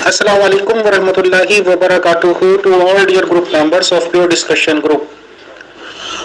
Assalamu alaikum warahmatullahi wabarakatuh to all dear group members of Pure Discussion Group.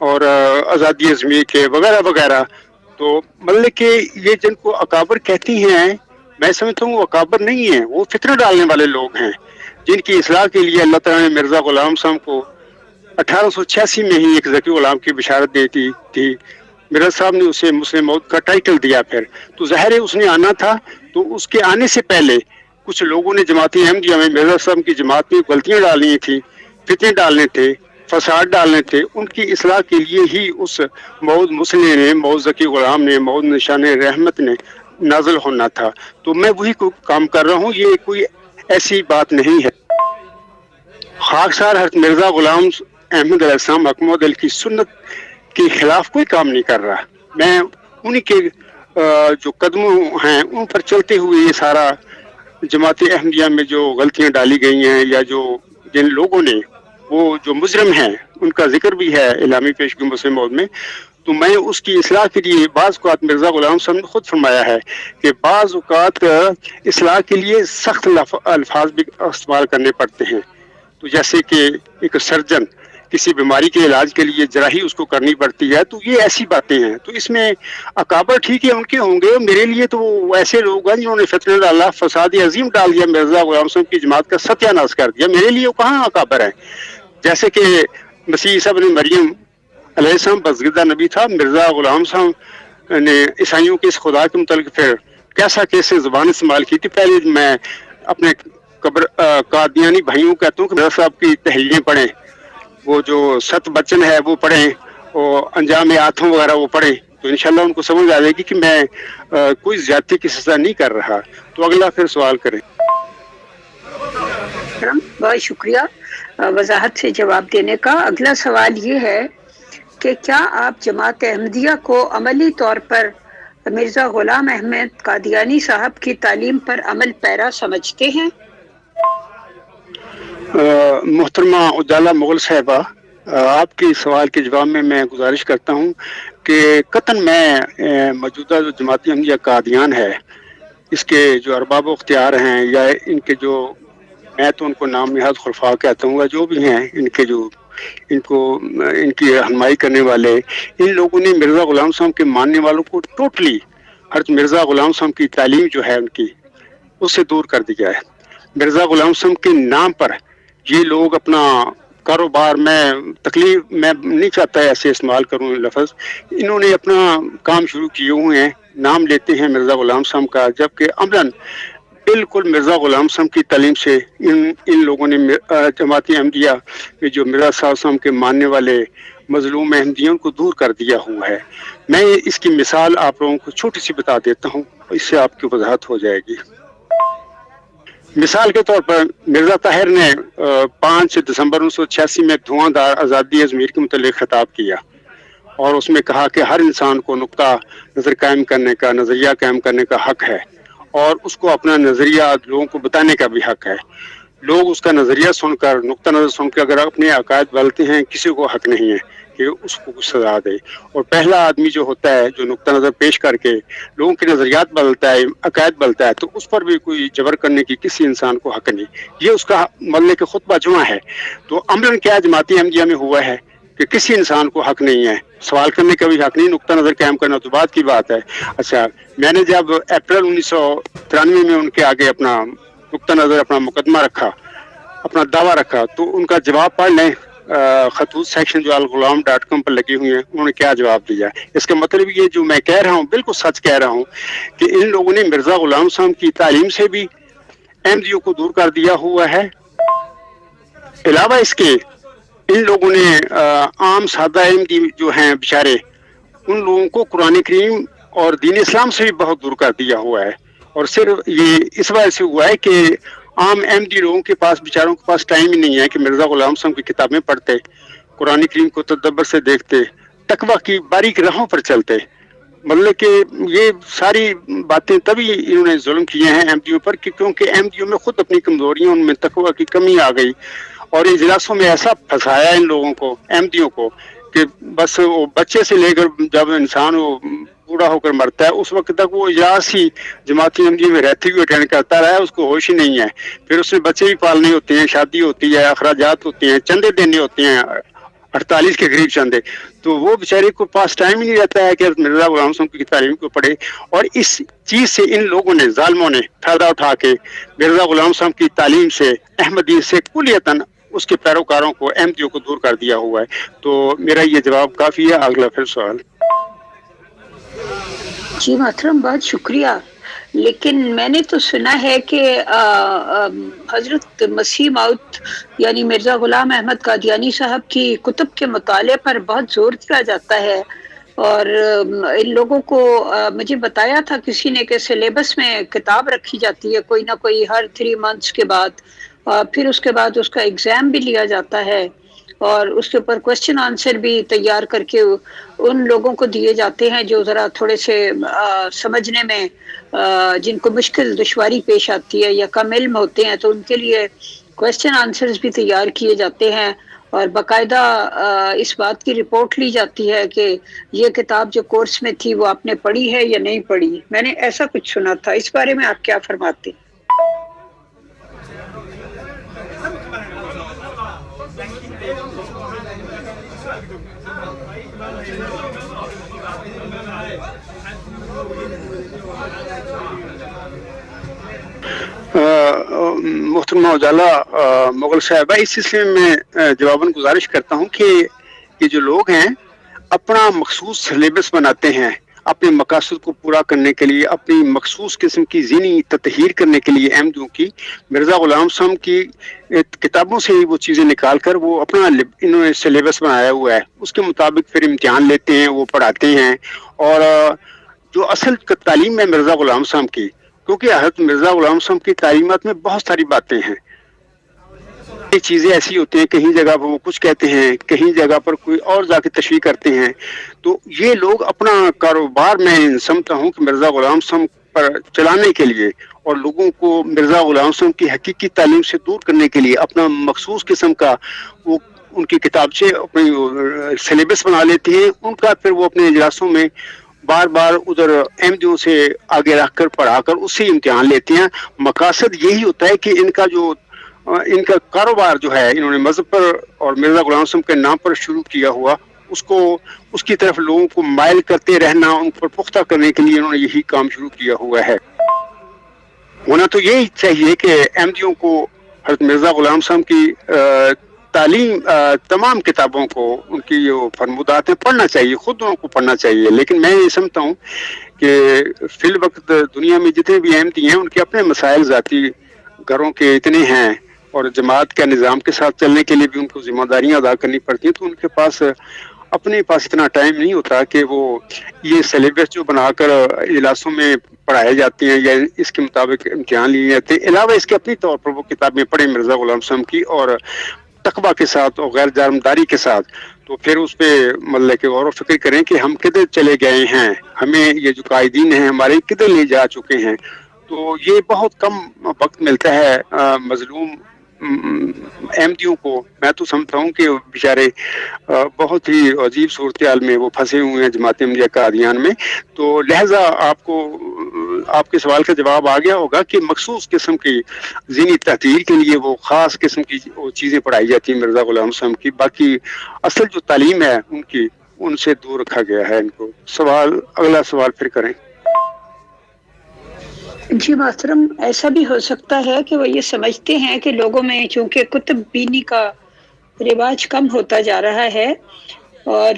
اور آزادی Izmir کے وغیرہ وغیرہ. تو مطلب کہ یہ جن کو اکابر کہتی ہیں میں سمجھتا ہوں وہ اکابر نہیں ہیں, وہ فتنہ ڈالنے والے لوگ ہیں جن کی اصلاح کے لیے اللہ تعالیٰ نے مرزا غلام صاحب کو 1886 میں ہی ایک ذکی غلام کی بشارت دیتی تھی. مرزا صاحب نے اسے مسلم موت کا ٹائٹل دیا پھر, تو ظاہر ہے اس نے آنا تھا. تو اس کے آنے سے پہلے کچھ لوگوں نے جماعت احمدیہ میں مرزا صاحب کی جماعت میں غلطیاں ڈالنی تھی, فتنے ڈالنے تھے, فساد ڈالنے تھے. ان کی اصلاح کے لیے ہی اس موعود مسلم نے, موعود ذکی غلام نے, موعود نشان رحمت نے نازل ہونا تھا. تو میں وہی کام کر رہا ہوں, یہ کوئی ایسی بات نہیں ہے. خاکسار حضرت مرزا غلام احمد علیہ السلام حکمت علی کی سنت کے خلاف کوئی کام نہیں کر رہا. میں انہی کے جو قدموں ہیں ان پر چلتے ہوئے یہ سارا جماعت احمدیہ میں جو غلطیاں ڈالی گئی ہیں یا جو جن لوگوں نے وہ جو مجرم ہیں ان کا ذکر بھی ہے اعلامی پیشگی مسلم موعود میں. تو میں اس کی اصلاح کے لیے بعض اوقات مرزا غلام صاحب نے خود فرمایا ہے کہ بعض اوقات اصلاح کے لیے سخت الفاظ بھی استعمال کرنے پڑتے ہیں. تو جیسے کہ ایک سرجن کسی بیماری کے علاج کے لیے جراحی اس کو کرنی پڑتی ہے, تو یہ ایسی باتیں ہیں. تو اس میں اکابر ٹھیک ہے ان کے ہوں گے, میرے لیے تو وہ ایسے لوگ ہیں جنہوں نے فتنہ ڈالا, فساد عظیم ڈال دیا, مرزا غلام صاحب کی جماعت کا ستیہ ناش کر دیا. میرے لیے وہ کہاں اکابر ہیں؟ جیسے کہ مسیح عیسیٰ ابن مریم علیہ السلام بزگدہ نبی تھا, مرزا غلام صاحب نے عیسائیوں کے اس خدا کے متعلق پھر کیسا کیسے زبان استعمال کی تھی. پہلے میں اپنے قادیانی بھائیوں کہتا ہوں کہ مرزا صاحب کی تحریریں پڑھیں, وہ جو ست بچن ہے وہ پڑھیں, اور انجام آتھوں وغیرہ وہ پڑھیں, تو انشاءاللہ ان کو سمجھ آ جائے گی کہ میں کوئی زیادتی کی سزا نہیں کر رہا. تو اگلا پھر سوال کریں. بہت شکریہ وضاحت سے جواب دینے کا. اگلا سوال یہ ہے کہ کیا آپ جماعت احمدیہ کو عملی طور پر مرزا غلام احمد قادیانی صاحب کی تعلیم پر عمل پیرا سمجھتے ہیں؟ محترمہ اجالا مغل صاحبہ, آپ کے سوال کے جواب میں گزارش کرتا ہوں کہ قطعاً میں موجودہ جو جماعت احمدیہ قادیان ہے اس کے جو ارباب و اختیار ہیں یا ان کے جو, میں تو ان کو نام نہاد خلفاء کہتا ہوں, جو بھی ہیں ان کے جو ان کی رہنمائی کرنے والے, ان لوگوں نے مرزا غلام صاحب کے ماننے والوں کو ٹوٹلی حضرت مرزا غلام صاحب کی تعلیم جو ہے ان کی اس سے دور کر دیا ہے. مرزا غلام صاحب کے نام پر یہ لوگ اپنا کاروبار, میں تکلیف میں نہیں چاہتا ہے ایسے استعمال کروں لفظ, انہوں نے اپنا کام شروع کیے ہوئے ہیں, نام لیتے ہیں مرزا غلام صاحب کا, جبکہ عملاً بالکل مرزا غلام صاحب کی تعلیم سے ان لوگوں نے جماعت احمدیہ میں جو مرزا صاحب کے ماننے والے مظلوم احمدیوں کو دور کر دیا ہوا ہے. میں اس کی مثال آپ لوگوں کو چھوٹی سی بتا دیتا ہوں, اس سے آپ کی وضاحت ہو جائے گی. مثال کے طور پر مرزا طاہر نے 5 دسمبر 1986 میں دھواں دار آزادی ازمیر کے متعلق خطاب کیا اور اس میں کہا کہ ہر انسان کو نقطہ نظر قائم کرنے کا, نظریہ قائم کرنے کا حق ہے اور اس کو اپنا نظریہ لوگوں کو بتانے کا بھی حق ہے. لوگ اس کا نظریہ سن کر, نقطہ نظر سن کے اگر اپنے عقائد بدلتے ہیں, کسی کو حق نہیں ہے کہ اس کو کچھ سزا دے. اور پہلا آدمی جو ہوتا ہے جو نقطہ نظر پیش کر کے لوگوں کے نظریات بدلتا ہے, عقائد بدلتا ہے, تو اس پر بھی کوئی جبر کرنے کی کسی انسان کو حق نہیں. یہ اس کا مطلب کہ خطبہ جمعہ ہے. تو عملاً کیا جماعت احمدیہ میں ہوا ہے کہ کسی انسان کو حق نہیں ہے, سوال کرنے کا بھی حق نہیں, نقطہ نظر قائم کرنا تو بات کی بات ہے. اچھا, میں نے جب اپریل 1993 میں ان کے آگے اپنا نقطہ نظر, اپنا مقدمہ رکھا, اپنا دعویٰ رکھا, تو ان کا جواب پڑھ لیں, خطوط سیکشن جو alghulam.com پر لگی ہوئی ہیں, انہوں نے کیا جواب دیا. اس کا مطلب یہ جو میں کہہ رہا ہوں بالکل سچ کہہ رہا ہوں کہ ان لوگوں نے مرزا غلام صاحب کی تعلیم سے بھی احمدیوں کو دور کر دیا ہوا ہے. علاوہ اس کے ان لوگوں نے عام سادہ احمدی جو ہیں بیچارے, ان لوگوں کو قرآن کریم اور دین اسلام سے بھی بہت دور کر دیا ہوا ہے. اور صرف یہ اس وجہ سے ہوا ہے کہ عام احمدی لوگوں کے پاس, بیچاروں کے پاس ٹائم ہی نہیں ہے کہ مرزا غلام صاحب کی کتابیں پڑھتے, قرآن کریم کو تدبر سے دیکھتے, تقویٰ کی باریک راہوں پر چلتے. مطلب کہ یہ ساری باتیں تبھی انہوں نے ظلم کیے ہیں احمدیوں پر کیونکہ احمدیوں میں خود اپنی کمزوریاں, ان میں تقویٰ کی کمی آ گئی اور اجلاسوں میں ایسا پھنسایا ان لوگوں کو, احمدیوں کو, کہ بس وہ بچے سے لے کر جب انسان وہ بوڑھا ہو کر مرتا ہے اس وقت تک وہ اجلاس ہی جماعت احمدیہ میں رہتے ہوئے اٹینڈ کرتا رہا ہے, اس کو ہوش ہی نہیں ہے. پھر اس میں بچے بھی پالنے ہوتے ہیں, شادی ہوتی ہے, اخراجات ہوتے ہیں, چندے دینے ہوتے ہیں, 48 کے قریب چند ہے، تو وہ بیچارے کو پاس ٹائم ہی نہیں رہتا ہے کہ مرزا غلام صاحب کی تعلیم کو پڑھے. اور اس چیز سے ان لوگوں نے، ظالموں نے فائدہ اٹھا کے مرزا غلام صاحب کی تعلیم سے، احمدیت سے کلیتاً اس کے پیروکاروں کو، احمدیوں کو دور کر دیا ہوا ہے. تو میرا یہ جواب کافی ہے. اگلا پھر سوال. جی محترم، بہت شکریہ. لیکن میں نے تو سنا ہے کہ حضرت مسیح موعود یعنی مرزا غلام احمد قادیانی صاحب کی کتب کے مطالعے پر بہت زور دیا جاتا ہے، اور ان لوگوں کو مجھے بتایا تھا کسی نے کہ سلیبس میں کتاب رکھی جاتی ہے کوئی نہ کوئی ہر 3 منتھس کے بعد، اور پھر اس کے بعد اس کا ایگزام بھی لیا جاتا ہے، اور اس کے اوپر کوشچن آنسر بھی تیار کر کے ان لوگوں کو دیے جاتے ہیں جو ذرا تھوڑے سے سمجھنے میں جن کو مشکل دشواری پیش آتی ہے یا کم علم ہوتے ہیں، تو ان کے لیے کوشچن آنسرز بھی تیار کیے جاتے ہیں، اور باقاعدہ اس بات کی رپورٹ لی جاتی ہے کہ یہ کتاب جو کورس میں تھی وہ آپ نے پڑھی ہے یا نہیں پڑھی. میں نے ایسا کچھ سنا تھا، اس بارے میں آپ کیا فرماتے ہیں؟ محترمہ اجالا مغل صاحبہ، اس سلسلے میں جواباً گزارش کرتا ہوں کہ یہ جو لوگ ہیں اپنا مخصوص سلیبس بناتے ہیں اپنے مقاصد کو پورا کرنے کے لیے، اپنی مخصوص قسم کی ذہنی تطہیر کرنے کے لیے احمدیوں کی. مرزا غلام صاحب کی کتابوں سے ہی وہ چیزیں نکال کر وہ اپنا انہوں نے سلیبس بنایا ہوا ہے، اس کے مطابق پھر امتحان لیتے ہیں، وہ پڑھاتے ہیں. اور جو اصل تعلیم ہے مرزا غلام صاحب کی، کیونکہ حضرت مرزا غلام صاحب کی تعلیمات میں بہت ساری باتیں ہیں، کئی چیزیں ایسی ہوتی ہیں، کہیں جگہ پر وہ کچھ کہتے ہیں، کہیں جگہ پر کوئی اور جا کے تشریح کرتے ہیں. تو یہ لوگ اپنا کاروبار، میں سمجھتا ہوں کہ مرزا غلام صاحب پر چلانے کے لیے اور لوگوں کو مرزا غلام صاحب کی حقیقی تعلیم سے دور کرنے کے لیے اپنا مخصوص قسم کا وہ ان کی کتاب سے اپنی سلیبس بنا لیتے ہیں. ان کا پھر وہ اپنے اجلاسوں میں بار بار ادھر احمدیوں سے آگے رکھ کر پڑھا کر اس سے امتحان لیتے ہیں. مقاصد یہی ہوتا ہے کہ ان کا کاروبار جو ہے انہوں نے مذہب پر اور مرزا غلام صاحب کے نام پر شروع کیا ہوا، اس کی طرف لوگوں کو مائل کرتے رہنا، ان پر پختہ کرنے کے لیے انہوں نے یہی کام شروع کیا ہوا ہے. ہونا تو یہی چاہیے کہ احمدیوں کو حضرت مرزا غلام صاحب کی تعلیم، تمام کتابوں کو، ان کی جو فرمودات ہیں پڑھنا چاہیے، خود ان کو پڑھنا چاہیے. لیکن میں یہ سمجھتا ہوں کہ فی الوقت دنیا میں جتنے بھی احمدی ہیں ان کے اپنے مسائل ذاتی گھروں کے اتنے ہیں، اور جماعت کے نظام کے ساتھ چلنے کے لیے بھی ان کو ذمہ داریاں ادا کرنی پڑتی ہیں، تو ان کے پاس اپنے پاس اتنا ٹائم نہیں ہوتا کہ وہ یہ سلیبس جو بنا کر اجلاسوں میں پڑھائے جاتے ہیں یا اس کے مطابق امتحان لیے جاتے ہیں. علاوہ اس کے اپنی طور پر وہ کتابیں پڑھیں مرزا غلام صاحب کی، اور تقویٰ کے ساتھ اور غیر جانبداری کے ساتھ، تو پھر اس پہ مطلب کہ غور و فکر کریں کہ ہم کدھر چلے گئے ہیں، ہمیں یہ جو قائدین ہیں ہمارے کدھر لے جا چکے ہیں. تو یہ بہت کم وقت ملتا ہے مظلوم احمدیوں کو. میں تو سمجھتا ہوں کہ بیچارے بہت ہی عجیب صورتحال میں وہ پھنسے ہوئے ہیں جماعت احمدیہ قادیان میں. تو لہذا آپ کے سوال کا جواب آ گیا ہوگا کہ مخصوص قسم کی ذہنی تحقیر کے لیے وہ خاص قسم کی وہ چیزیں پڑھائی جاتی ہیں مرزا غلام صاحب کی. باقی اصل جو تعلیم ہے ان کی، ان سے دور رکھا گیا ہے ان کو. اگلا سوال پھر کریں. جی محترم، ایسا بھی ہو سکتا ہے کہ وہ یہ سمجھتے ہیں کہ لوگوں میں چونکہ کتب بینی کا رواج کم ہوتا جا رہا ہے، اور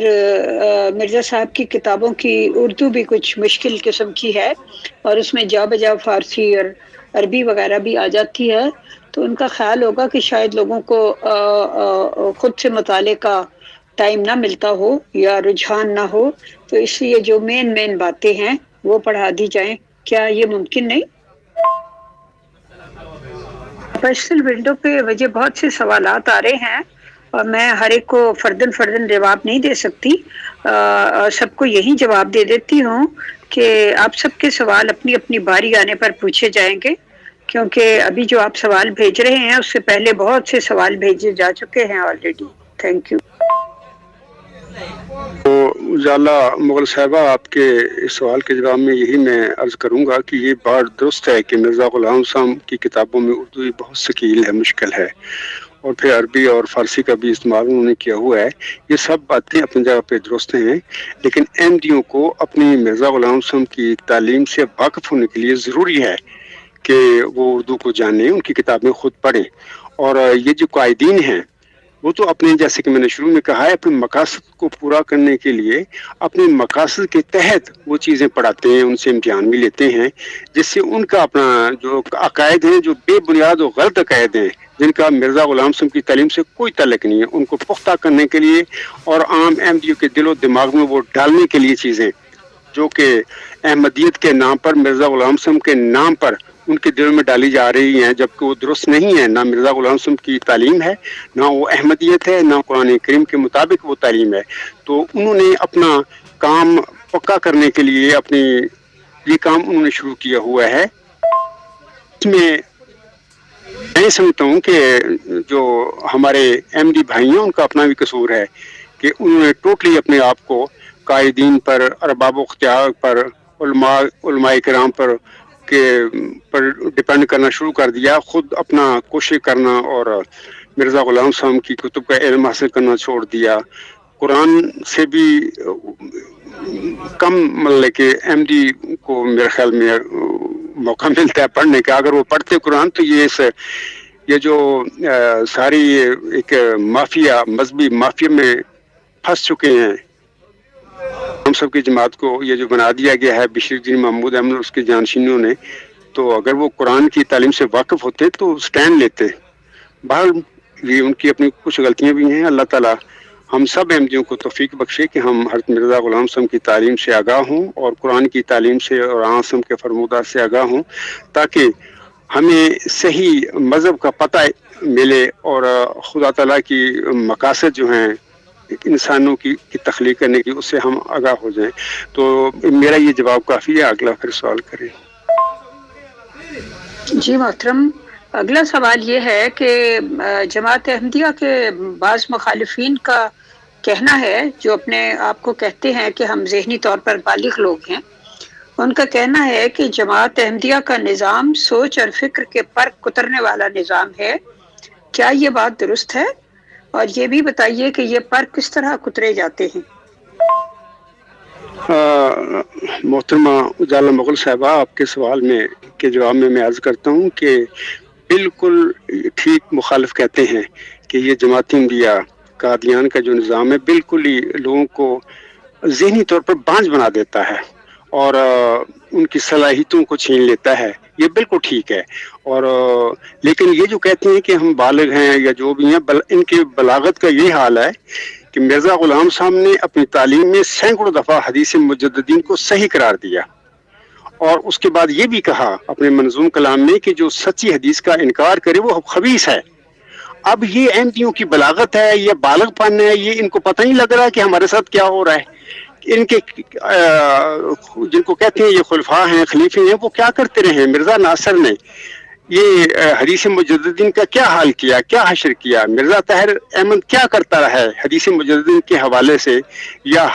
مرزا صاحب کی کتابوں کی اردو بھی کچھ مشکل قسم کی ہے، اور اس میں جا بجا فارسی اور عربی وغیرہ بھی آ جاتی ہے، تو ان کا خیال ہوگا کہ شاید لوگوں کو خود سے مطالعے کا ٹائم نہ ملتا ہو یا رجحان نہ ہو، تو اس لیے جو مین باتیں ہیں وہ پڑھا دی جائیں. کیا یہ ممکن نہیں؟ پرسنل ونڈو پہ مجھے بہت سے سوالات آ رہے ہیں، اور میں ہر ایک کو فردن جواب نہیں دے سکتی، سب کو یہی جواب دے دیتی ہوں کہ آپ سب کے سوال اپنی اپنی باری آنے پر پوچھے جائیں گے، کیونکہ ابھی جو آپ سوال بھیج رہے ہیں اس سے پہلے بہت سے سوال بھیجے جا چکے ہیں آلریڈی. Thank you. تو اجالا مغل صاحبہ، آپ کے اس سوال کے جواب میں یہی میں عرض کروں گا کہ یہ بات درست ہے کہ مرزا غلام صاحب کی کتابوں میں اردو بہت ثقیل ہے، مشکل ہے، اور پھر عربی اور فارسی کا بھی استعمال انہوں نے کیا ہوا ہے. یہ سب باتیں اپنی جگہ پہ درست ہیں، لیکن احمدیوں کو اپنی مرزا غلام حسن کی تعلیم سے واقف ہونے کے لیے ضروری ہے کہ وہ اردو کو جانیں، ان کی کتابیں خود پڑھیں. اور یہ جو قائدین ہیں وہ تو اپنے، جیسے کہ میں نے شروع میں کہا ہے، اپنے مقاصد کو پورا کرنے کے لیے اپنے مقاصد کے تحت وہ چیزیں پڑھاتے ہیں، ان سے امتحان بھی لیتے ہیں، جس سے ان کا اپنا جو عقائد ہیں، جو بے بنیاد و غلط عقائد ہیں جن کا مرزا غلام حسن کی تعلیم سے کوئی تعلق نہیں ہے، ان کو پختہ کرنے کے لیے اور عام احمدیوں کے دل و دماغ میں وہ ڈالنے کے لیے چیزیں جو کہ احمدیت کے نام پر، مرزا غلام حسن کے نام پر ان کے دل میں ڈالی جا رہی ہیں، جبکہ وہ درست نہیں ہے. نہ مرزا غلام حسن کی تعلیم ہے، نہ وہ احمدیت ہے، نہ قرآن کریم کے مطابق وہ تعلیم ہے. تو انہوں نے اپنا کام پکا کرنے کے لیے یہ کام انہوں نے شروع کیا ہوا ہے. اس میں سمجھتا ہوں کہ جو ہمارے احمدی بھائی ہیں ان کا اپنا بھی قصور ہے کہ انہوں نے ٹوٹلی اپنے آپ کو قائدین پر، ارباب و اختیار پر، علماء کرام پر ڈپینڈ کرنا شروع کر دیا. خود اپنا کوشش کرنا اور مرزا غلام صاحب کی کتب کا علم حاصل کرنا چھوڑ دیا. قرآن سے بھی کم مطلب کہ احمدی کو میرے خیال میں موقع ملتا ہے پڑھنے کا. اگر وہ پڑھتے قرآن تو یہ جو ساری ایک مافیا، مذہبی مافیا میں پھنس چکے ہیں ہم سب کی جماعت کو، یہ جو بنا دیا گیا ہے بشیر الدین محمود احمد اور اس کے جانشینوں نے، تو اگر وہ قرآن کی تعلیم سے واقف ہوتے تو سٹینڈ لیتے. بہرحال یہ ان کی اپنی کچھ غلطیاں بھی ہیں. اللہ تعالیٰ ہم سب احمدیوں کو توفیق بخشے کہ ہم حضرت مرزا غلام حسن کی تعلیم سے آگاہ ہوں اور قرآن کی تعلیم سے اور آسم کے فرمودات سے آگاہ ہوں، تاکہ ہمیں صحیح مذہب کا پتہ ملے اور خدا تعالیٰ کی مقاصد جو ہیں انسانوں کی تخلیق کرنے کی، اس سے ہم آگاہ ہو جائیں. تو میرا یہ جواب کافی ہے. اگلا پھر سوال کریں. جی محترم، اگلا سوال یہ ہے کہ جماعت احمدیہ کے بعض مخالفین کا کہنا ہے، جو اپنے آپ کو کہتے ہیں کہ ہم ذہنی طور پر بالغ لوگ ہیں، ان کا کہنا ہے کہ جماعت احمدیہ کا نظام سوچ اور فکر کے پر کترنے والا نظام ہے. کیا یہ بات درست ہے؟ اور یہ بھی بتائیے کہ یہ پر کس طرح کترے جاتے ہیں؟ محترمہ اجالا مغل صاحبہ، آپ کے سوال میں کے جواب میں عرض کرتا ہوں کہ بالکل ٹھیک مخالف کہتے ہیں کہ یہ جماعت احمدیہ قادیان کا جو نظام ہے بالکل ہی لوگوں کو ذہنی طور پر بانجھ بنا دیتا ہے اور ان کی صلاحیتوں کو چھین لیتا ہے. یہ بالکل ٹھیک ہے. اور لیکن یہ جو کہتے ہیں کہ ہم بالغ ہیں یا جو بھی ہیں، ان کی بلاغت کا یہ حال ہے کہ مرزا غلام صاحب نے اپنی تعلیم میں سینکڑوں دفعہ حدیث مجددین کو صحیح قرار دیا، اور اس کے بعد یہ بھی کہا اپنے منظوم کلام میں کہ جو سچی حدیث کا انکار کرے وہ خبیث ہے. اب یہ احمدیوں کی بلاغت ہے، یہ بالغ پن ہے، یہ ان کو پتہ نہیں لگ رہا کہ ہمارے ساتھ کیا ہو رہا ہے. ان کے جن کو کہتے ہیں یہ خلفاء ہیں، خلیفے ہیں، وہ کیا کرتے رہے ہیں؟ مرزا ناصر نے یہ حدیث مجددین کا کیا حال کیا، کیا حشر کیا؟ مرزا طاہر احمد کیا کرتا رہا ہے حدیث مجددین کے حوالے سے یا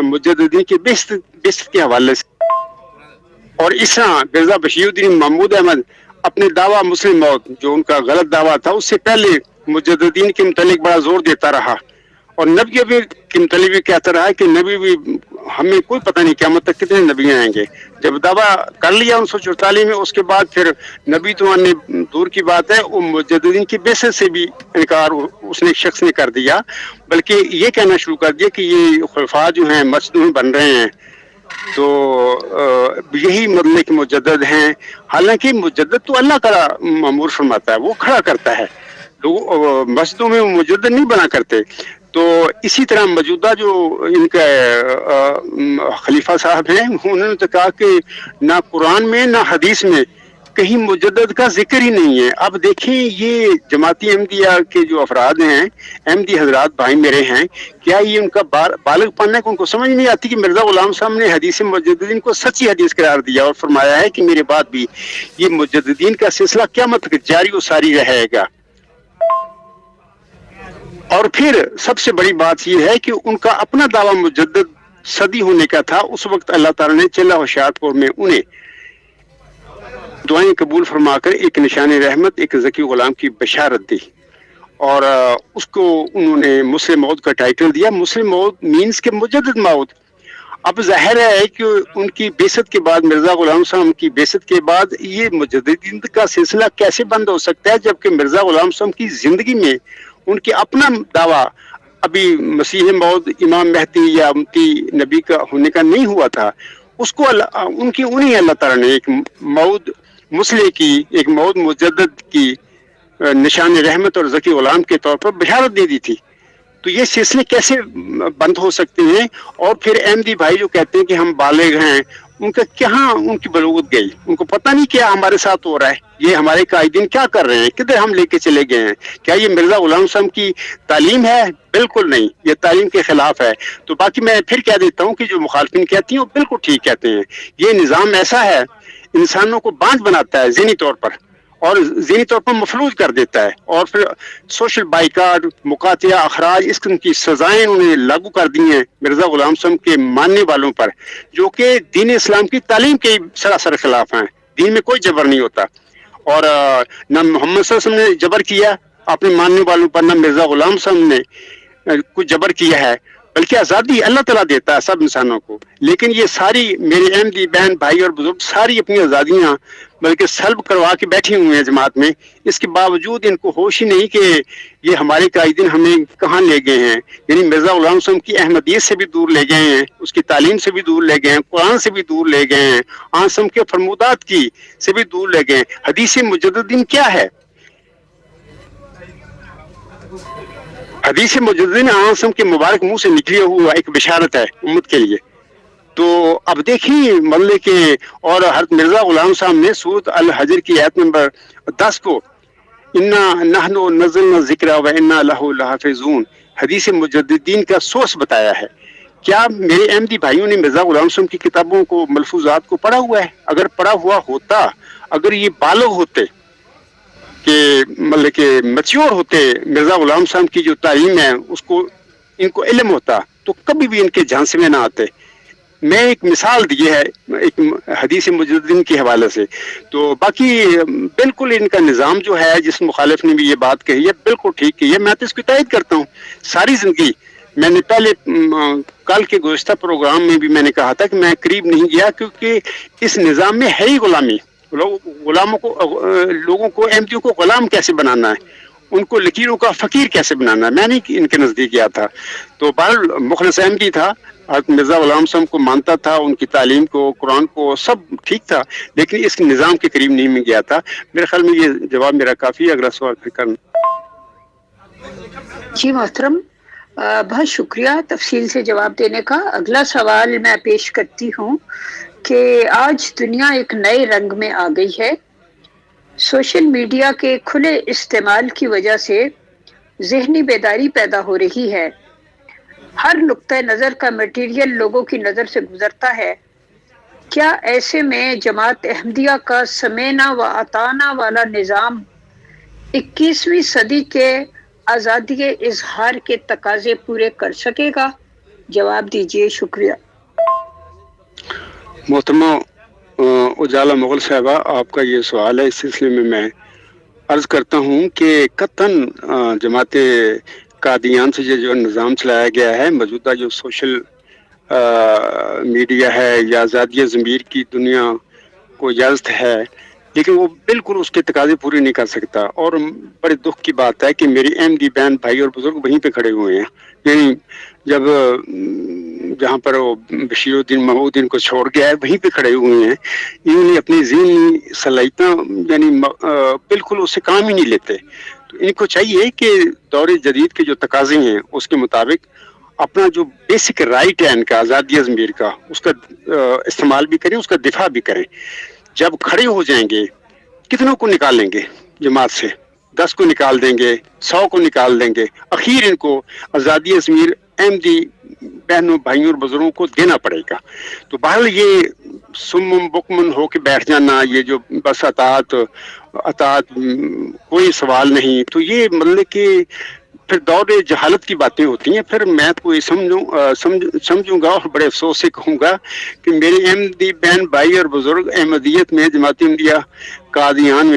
مجددین کے بست کے حوالے سے؟ اور اس طرح مرزا بشیر الدین محمود احمد اپنے دعویٰ مسلم موت، جو ان کا غلط دعویٰ تھا، اس سے پہلے مجددین کے متعلق بڑا زور دیتا رہا، اور نبی بھی کے متعلق بھی کہتا رہا کہ نبی بھی ہمیں کوئی پتہ نہیں قیامت تک کتنے نبی آئیں گے. جب دعویٰ کر لیا 1944 میں، اس کے بعد پھر نبی تو آنے دور کی بات ہے، وہ مجددین کی بیسس سے بھی انکار اس نے شخص نے کر دیا، بلکہ یہ کہنا شروع کر دیا کہ یہ خلفاء جو ہیں مسجدوں میں بن رہے ہیں تو یہی مطلق مجدد ہیں. حالانکہ مجدد تو اللہ کا مامور فرماتا ہے، وہ کھڑا کرتا ہے، لوگ مسجدوں میں مجدد نہیں بنا کرتے. تو اسی طرح موجودہ جو ان کا خلیفہ صاحب ہیں، انہوں نے کہا کہ نہ قرآن میں نہ حدیث میں کہیں مجدد کا ذکر ہی نہیں ہے. اب دیکھیں یہ جماعتی احمدیہ کے جو افراد ہیں، احمدی حضرات بھائی میرے ہیں، کیا یہ ان کا بالغ پن ہے کہ ان کو سمجھ نہیں آتی کہ مرزا غلام صاحب نے حدیث مجددین کو سچی حدیث قرار دیا اور فرمایا ہے کہ میرے بعد بھی یہ مجددین کا سلسلہ قیامت تک جاری و ساری رہے گا. اور پھر سب سے بڑی بات یہ ہے کہ ان کا اپنا دعویٰ مجدد صدی ہونے کا تھا. اس وقت اللہ تعالیٰ نے چلہ ہوشیارپور میں انہیں دعائیں قبول فرما کر ایک نشان رحمت، ایک ذکی غلام کی بشارت دی. اور اس کو انہوں نے مسلم موعود کا ٹائٹل دیا. مسلم موعود مینس کے مجدد موعود. اب ظاہر ہے کہ ان کی بعثت کے بعد، مرزا غلام صاحب کی بعثت کے بعد، یہ مجددین کا سلسلہ کیسے بند ہو سکتا ہے جبکہ مرزا غلام صاحب کی زندگی میں ان کے اپنا دعویٰ ابھی مسیح موعود امام مہدی یا امتی نبی کا ہونے کا نہیں ہوا تھا. اس کو انہیں اللہ تعالیٰ نے ایک موعود مسلح کی، ایک موعود مجدد کی نشان رحمت اور ذکی غلام کے طور پر بشارت دے دی تھی. تو یہ سلسلے کیسے بند ہو سکتے ہیں؟ اور پھر احمدی بھائی جو کہتے ہیں کہ ہم بالغ ہیں، ان کا کہاں ان کی بلوغت گئی؟ ان کو پتہ نہیں کیا ہمارے ساتھ ہو رہا ہے، یہ ہمارے قائدین کیا کر رہے ہیں، کدھر ہم لے کے چلے گئے ہیں؟ کیا یہ مرزا غلام صاحب کی تعلیم ہے؟ بالکل نہیں، یہ تعلیم کے خلاف ہے. تو باقی میں پھر کہہ دیتا ہوں کہ جو مخالفین کہتی ہیں وہ بالکل ٹھیک کہتے ہیں. یہ نظام ایسا ہے، انسانوں کو بانجھ بناتا ہے ذہنی طور پر، اور ذہنی طور پر مفلوج کر دیتا ہے. اور پھر سوشل بائیکاٹ، مقاطعہ، اخراج، اس قسم کی سزائیں انہوں نے لاگو کر دی ہیں مرزا غلام صاحب کے ماننے والوں پر، جو کہ دین اسلام کی تعلیم کے سراسر خلاف ہیں. دین میں کوئی جبر نہیں ہوتا، اور نہ محمد صلی اللہ علیہ وسلم نے جبر کیا اپنے ماننے والوں پر، نہ مرزا غلام صاحب نے کوئی جبر کیا ہے، بلکہ آزادی اللہ تعالیٰ دیتا ہے سب انسانوں کو. لیکن یہ ساری میرے احمدی بہن بھائی اور بزرگ ساری اپنی آزادیاں بلکہ سلب کروا کے بیٹھے ہوئے ہیں جماعت میں. اس کے باوجود ان کو ہوش ہی نہیں کہ یہ ہمارے قائدین ہمیں کہاں لے گئے ہیں. یعنی مرزا غلام صاحب کی احمدیت سے بھی دور لے گئے ہیں، اس کی تعلیم سے بھی دور لے گئے ہیں، قرآن سے بھی دور لے گئے ہیں، آسم کے فرمودات کی سے بھی دور لے گئے ہیں. حدیث مجددین کیا ہے؟ حدیث مجددین آسم کے مبارک منہ سے نکلی ہوا ایک بشارت ہے امت کے لیے. تو اب دیکھیں مطلب کہ اور حضرت مرزا غلام صاحب نے سورۃ الحجر کی آیت نمبر 10 کو انا نحن نزلنا ذکر و انا لہ لحافظون حدیث مجددین کا سورس بتایا ہے. کیا میرے احمدی بھائیوں نے مرزا غلام صاحب کی کتابوں کو، ملفوظات کو پڑھا ہوا ہے؟ اگر پڑھا ہوا ہوتا، اگر یہ بالغ ہوتے کہ مطلب کہ میچور ہوتے، مرزا غلام صاحب کی جو تعلیم ہے اس کو ان کو علم ہوتا تو کبھی بھی ان کے جھانسے میں نہ آتے. میں ایک مثال دی ہے ایک حدیث مجددین کے حوالے سے. تو باقی بالکل ان کا نظام جو ہے، جس مخالف نے بھی یہ بات کہی ہے بالکل ٹھیک کہی ہے، میں تو اس کی تائید کرتا ہوں. ساری زندگی میں نے پہلے کل کے گزشتہ پروگرام میں بھی میں نے کہا تھا کہ میں قریب نہیں گیا، کیونکہ اس نظام میں ہے ہی غلامی. غلاموں کو، لوگوں کو، احمدیوں کو غلام کیسے بنانا ہے، ان کو لکیروں کا فقیر کیسے بنانا ہے، میں نہیں ان کے نزدیک گیا تھا. تو بہرحال مخلص احمدی تھا، مرزا غلام صاحب کو مانتا تھا، ان کی تعلیم کو، قرآن کو، سب ٹھیک تھا، لیکن اس نظام کے قریب نہیں میں گیا تھا. میرے خیال میں یہ جواب میرا کافی ہے. اگلا سوال پھر کرنا. جی محترم، بہت شکریہ تفصیل سے جواب دینے کا. اگلا سوال میں پیش کرتی ہوں کہ آج دنیا ایک نئے رنگ میں آ گئی ہے. سوشل میڈیا کے کھلے استعمال کی وجہ سے ذہنی بیداری پیدا ہو رہی ہے. ہر نقطۂ نظر کا مٹیریل لوگوں کی نظر سے گزرتا ہے. کیا ایسے میں جماعت احمدیہ کا سمینا و اطانا والا نظام 21ویں صدی کے آزادی اظہار کے تقاضے پورے کر سکے گا؟ جواب دیجیے. شکریہ. محترمہ اجالا مغل صاحبہ، آپ کا یہ سوال ہے، اس سلسلے میں میں عرض کرتا ہوں کہ قطعاً جماعت قادیان سے جو نظام چلایا گیا ہے، موجودہ جو سوشل میڈیا ہے یا آزادی ضمیر کی دنیا کو اجازت ہے، لیکن وہ بالکل اس کے تقاضے پورے نہیں کر سکتا. اور بڑے دکھ کی بات ہے کہ میری احمدی بہن بھائی اور بزرگ وہیں پہ کھڑے ہوئے ہیں. یعنی جب جہاں پر وہ بشیر الدین محمود ان کو چھوڑ گیا ہے وہیں پہ کھڑے ہوئے ہیں. انہوں نے اپنی ذہنی صلاحیتیں یعنی بالکل اس سے کام ہی نہیں لیتے. تو ان کو چاہیے کہ دور جدید کے جو تقاضے ہیں اس کے مطابق اپنا جو بیسک رائٹ ہے ان کا، آزادی ضمیر کا، اس کا استعمال بھی کریں، اس کا دفاع بھی کریں. جب کھڑے ہو جائیں گے، کتنوں کو نکال لیں گے جماعت سے؟ 10 کو نکال دیں گے، 100 کو نکال دیں گے. اخیر ان کو آزادی ضمیر احمدی بہنوں بھائیوں اور بزرگوں کو دینا پڑے گا. تو بہرحال یہ سمم بکمن ہو کے بیٹھ جانا، یہ جو بس اطاعت کوئی سوال نہیں، تو یہ مطلب کہ پھر دور جہالت کی باتیں ہوتی ہیں. پھر میں کوئی سمجھوں گا اور بڑے افسوس سے کہوں گا کہ میرے احمدی بہن بھائی اور بزرگ احمدیت میں، جماعت احمدیہ قادیان میں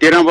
13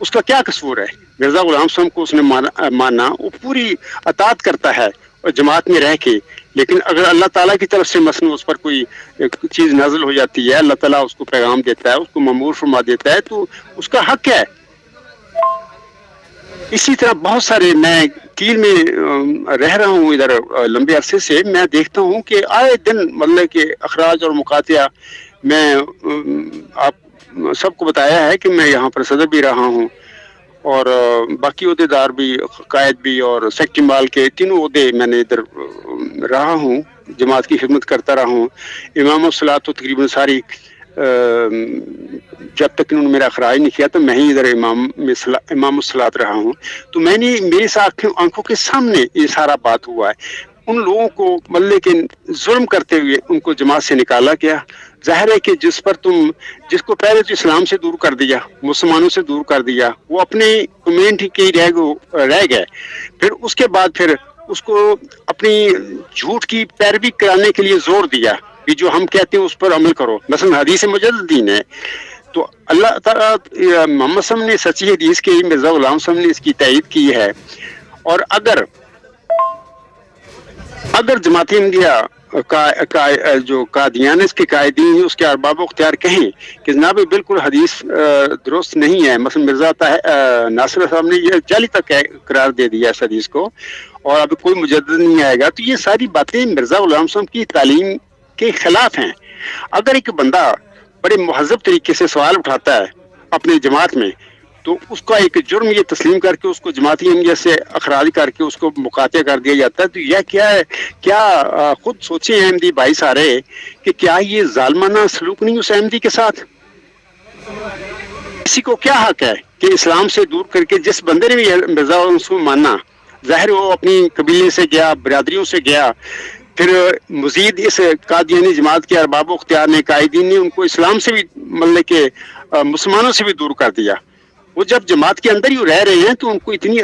اس کا کیا قصور ہے؟ مرزا غلام صاحب کو اس نے مانا، وہ پوری اطاعت کرتا ہے اور جماعت میں رہ کے، لیکن اگر اللہ تعالیٰ کی طرف سے مثلاً اس پر کوئی چیز نازل ہو جاتی ہے، اللہ تعالیٰ اس کو پیغام دیتا ہے، اس کو مأمور فرما دیتا ہے، تو اس کا حق ہے۔ اسی طرح بہت سارے، میں کیل میں رہ رہا ہوں ادھر لمبے عرصے سے، میں دیکھتا ہوں کہ آئے دن مطلب کہ اخراج اور مقاطعہ، میں آپ سب کو بتایا ہے کہ میں یہاں پر صدر بھی رہا ہوں اور باقی عہدے دار بھی، قائد بھی اور سیکٹری مال کے تینوں عہدے میں نے ادھر رہا ہوں، جماعت کی خدمت کرتا رہا ہوں۔ امام الصلاۃ تو تقریباً ساری جب تک انہوں نے میرا اخراج نہیں کیا تو میں ہی ادھر امام الصلاۃ رہا ہوں، تو میں نے میری آنکھوں کے سامنے یہ سارا بات ہوا ہے۔ ان لوگوں کو مطلب کہ ظلم کرتے ہوئے ان کو جماعت سے نکالا گیا۔ ظاہر ہے کہ جس کو پہلے تو اسلام سے دور کر دیا، مسلمانوں سے دور کر دیا، وہ اپنے کمیونٹی کے رہ گئے، پھر اس کے بعد پھر اس کو اپنی جھوٹ کی پیروی کرانے کے لیے زور دیا کہ جو ہم کہتے ہیں اس پر عمل کرو، مثلا حدیث مجددین ہے، تو اللہ تعالیٰ محمد صلی اللہ علیہ وسلم نے سچی حدیث کی، مرزا غلام صاحب نے اس کی تائید کی ہے۔ اور اگر جماعت احمدیہ جو قادیان اس کے قائدین، اس کے ارباب و اختیار کہیں کہ جناب بالکل حدیث درست نہیں ہے، مثلا مرزا ناصر صاحب نے یہ جعلی تک قرار دے دیا اس حدیث کو، اور اب کوئی مجدد نہیں آئے گا، تو یہ ساری باتیں مرزا غلام صاحب کی تعلیم کے خلاف ہیں۔ اگر ایک بندہ بڑے مہذب طریقے سے سوال اٹھاتا ہے اپنے جماعت میں، تو اس کا ایک جرم یہ تسلیم کر کے اس کو جماعتی احمدیہ سے اخراج کر کے اس کو مقاطع کر دیا جاتا ہے، تو یہ کیا ہے؟ کیا خود سوچیں احمدی بھائی سارے کہ کیا یہ ظالمانہ سلوک نہیں اس احمدی کے ساتھ؟ کسی کو کیا حق ہے کہ اسلام سے دور کر کے جس بندے نے بھی مرزا غلام صاحب مانا، ظاہر وہ اپنی قبیلے سے گیا، برادریوں سے گیا، پھر مزید اس قادیانی جماعت کے ارباب و اختیار نے، قائدین نے ان کو اسلام سے بھی مطلب کہ مسلمانوں سے بھی دور کر دیا۔ وہ جب جماعت کے اندر ہی رہ رہے ہیں تو ان کو اتنی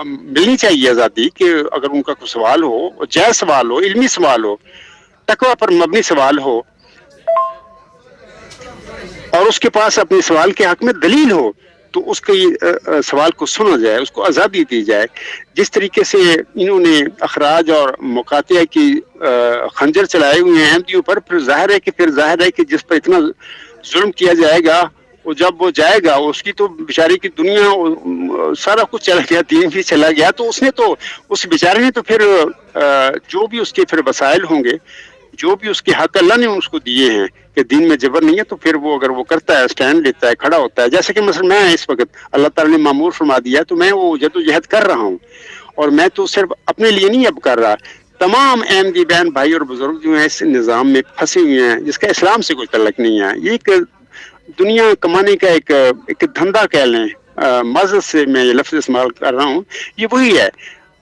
ملنی چاہیے آزادی کہ اگر ان کا کوئی سوال ہو، جائز سوال ہو، علمی سوال ہو، تقویٰ پر مبنی سوال ہو، اور اس کے پاس اپنے سوال کے حق میں دلیل ہو، تو اس کے سوال کو سنا جائے، اس کو آزادی دی جائے۔ جس طریقے سے انہوں نے اخراج اور مقاطعہ کی خنجر چلائے ہوئے ہیں احمدیوں پر، پھر ظاہر ہے کہ جس پر اتنا ظلم کیا جائے گا، وہ جب وہ جائے گا، اس کی تو بیچارے کی دنیا سارا کچھ چلا گیا، دین بھی چلا گیا، تو اس بیچارے نے تو پھر جو بھی اس کے پھر وسائل ہوں گے، جو بھی اس کے حق اللہ نے اس کو دیے ہیں کہ دین میں جبر نہیں ہے، تو پھر وہ اگر وہ کرتا ہے، سٹینڈ لیتا ہے، کھڑا ہوتا ہے، جیسے کہ مثلا میں اس وقت اللہ تعالیٰ نے مامور فرما دیا تو میں وہ جدوجہد کر رہا ہوں، اور میں تو صرف اپنے لیے نہیں اب کر رہا، تمام احمدی بہن بھائی اور بزرگ جو ہیں اس نظام میں پھنسے ہوئے ہیں جس کا اسلام سے کوئی تعلق نہیں ہے، یہ ایک دنیا کمانے کا ایک دھندا کہہ لیں، معذرت سے میں یہ لفظ استعمال کر رہا ہوں، یہ وہی ہے۔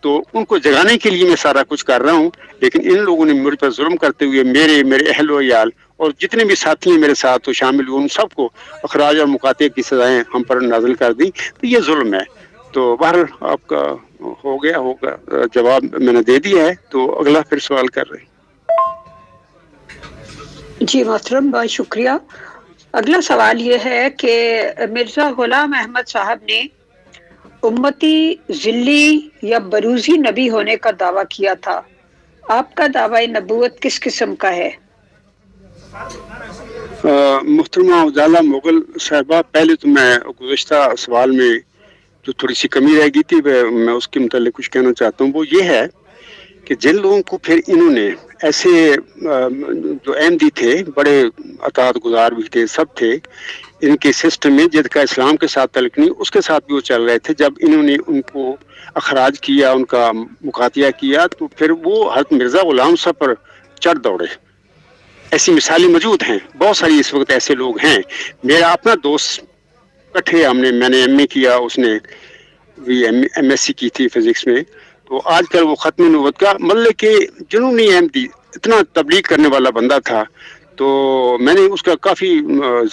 تو ان کو جگانے کے لیے میں سارا کچھ کر رہا ہوں، لیکن ان لوگوں نے مجھ پر ظلم کرتے ہوئے میرے اہل و عیال اور جتنے بھی ساتھی ہیں میرے ساتھ شامل ہوئے، ان سب کو اخراج اور مقاطعے کی سزائیں ہم پر نازل کر دی، تو یہ ظلم ہے۔ تو بہرحال آپ کا ہوگا جواب میں نے دے دیا ہے، تو اگلا پھر سوال کر رہے ہیں۔ جی محترم، بہت شکریہ۔ اگلا سوال یہ ہے کہ مرزا غلام احمد صاحب نے امتی ذلی یا بروزی نبی ہونے کا دعویٰ کیا تھا، آپ کا دعوی نبوت کس قسم کا ہے؟ محترمہ اجالا مغل صاحبہ، پہلے تو میں گزشتہ سوال میں جو تھوڑی سی کمی رہ گئی تھی میں اس کے متعلق کچھ کہنا چاہتا ہوں، وہ یہ ہے کہ جن لوگوں کو پھر انہوں نے ایسے جو احمدی تھے، بڑے اطاعت گزار بھی تھے، سب تھے ان کے سسٹم میں، جن کا اسلام کے ساتھ تعلق نہیں، اس کے ساتھ بھی وہ چل رہے تھے، جب انہوں نے ان کو اخراج کیا، ان کا مقاطعہ کیا، تو پھر وہ حضرت مرزا غلام صاحب پر چڑھ دوڑے۔ ایسی مثالیں موجود ہیں، بہت ساری اس وقت ایسے لوگ ہیں۔ میرا اپنا دوست کٹھے میں نے ایم اے کیا، اس نے بھی ایم ایس سی کی تھی فزکس میں، تو آج کل وہ ختم نبوت کا مطلب کہ جنونی احمدی اتنا تبلیغ کرنے والا بندہ تھا، تو میں نے اس کا کافی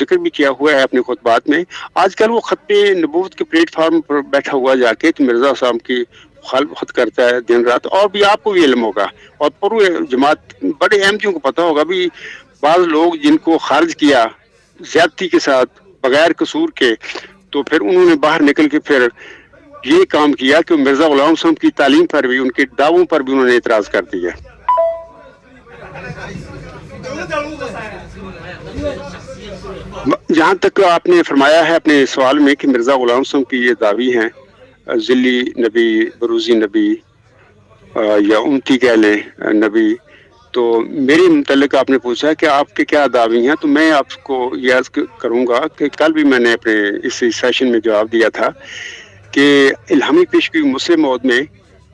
ذکر بھی کیا ہوا ہے اپنے خطبات میں۔ آج کل وہ ختم نبوت کے پلیٹ فارم پر بیٹھا ہوا جا کے تو مرزا صاحب کی خلوت کرتا ہے دن رات، اور بھی آپ کو بھی علم ہوگا اور پورے جماعت بڑے احمدیوں کو پتہ ہوگا بھی، بعض لوگ جن کو خارج کیا زیادتی کے ساتھ بغیر قصور کے، تو پھر انہوں نے باہر نکل کے پھر یہ کام کیا کہ مرزا غلام صاحب کی تعلیم پر بھی، ان کے دعووں پر بھی انہوں نے اعتراض کر دیا. جہاں تک آپ نے فرمایا ہے اپنے سوال میں کہ مرزا غلام صاحب کی یہ دعوی ہیں ذلی نبی، بروزی نبی یا امتی کہہ لیں نبی، تو میرے متعلق آپ نے پوچھا کہ آپ کے کیا دعوی ہیں، تو میں آپ کو یہ عرض کروں گا کہ کل بھی میں نے اپنے اس سیشن میں جواب دیا تھا کہ الہامی پیشگوئی مسلم موعود میں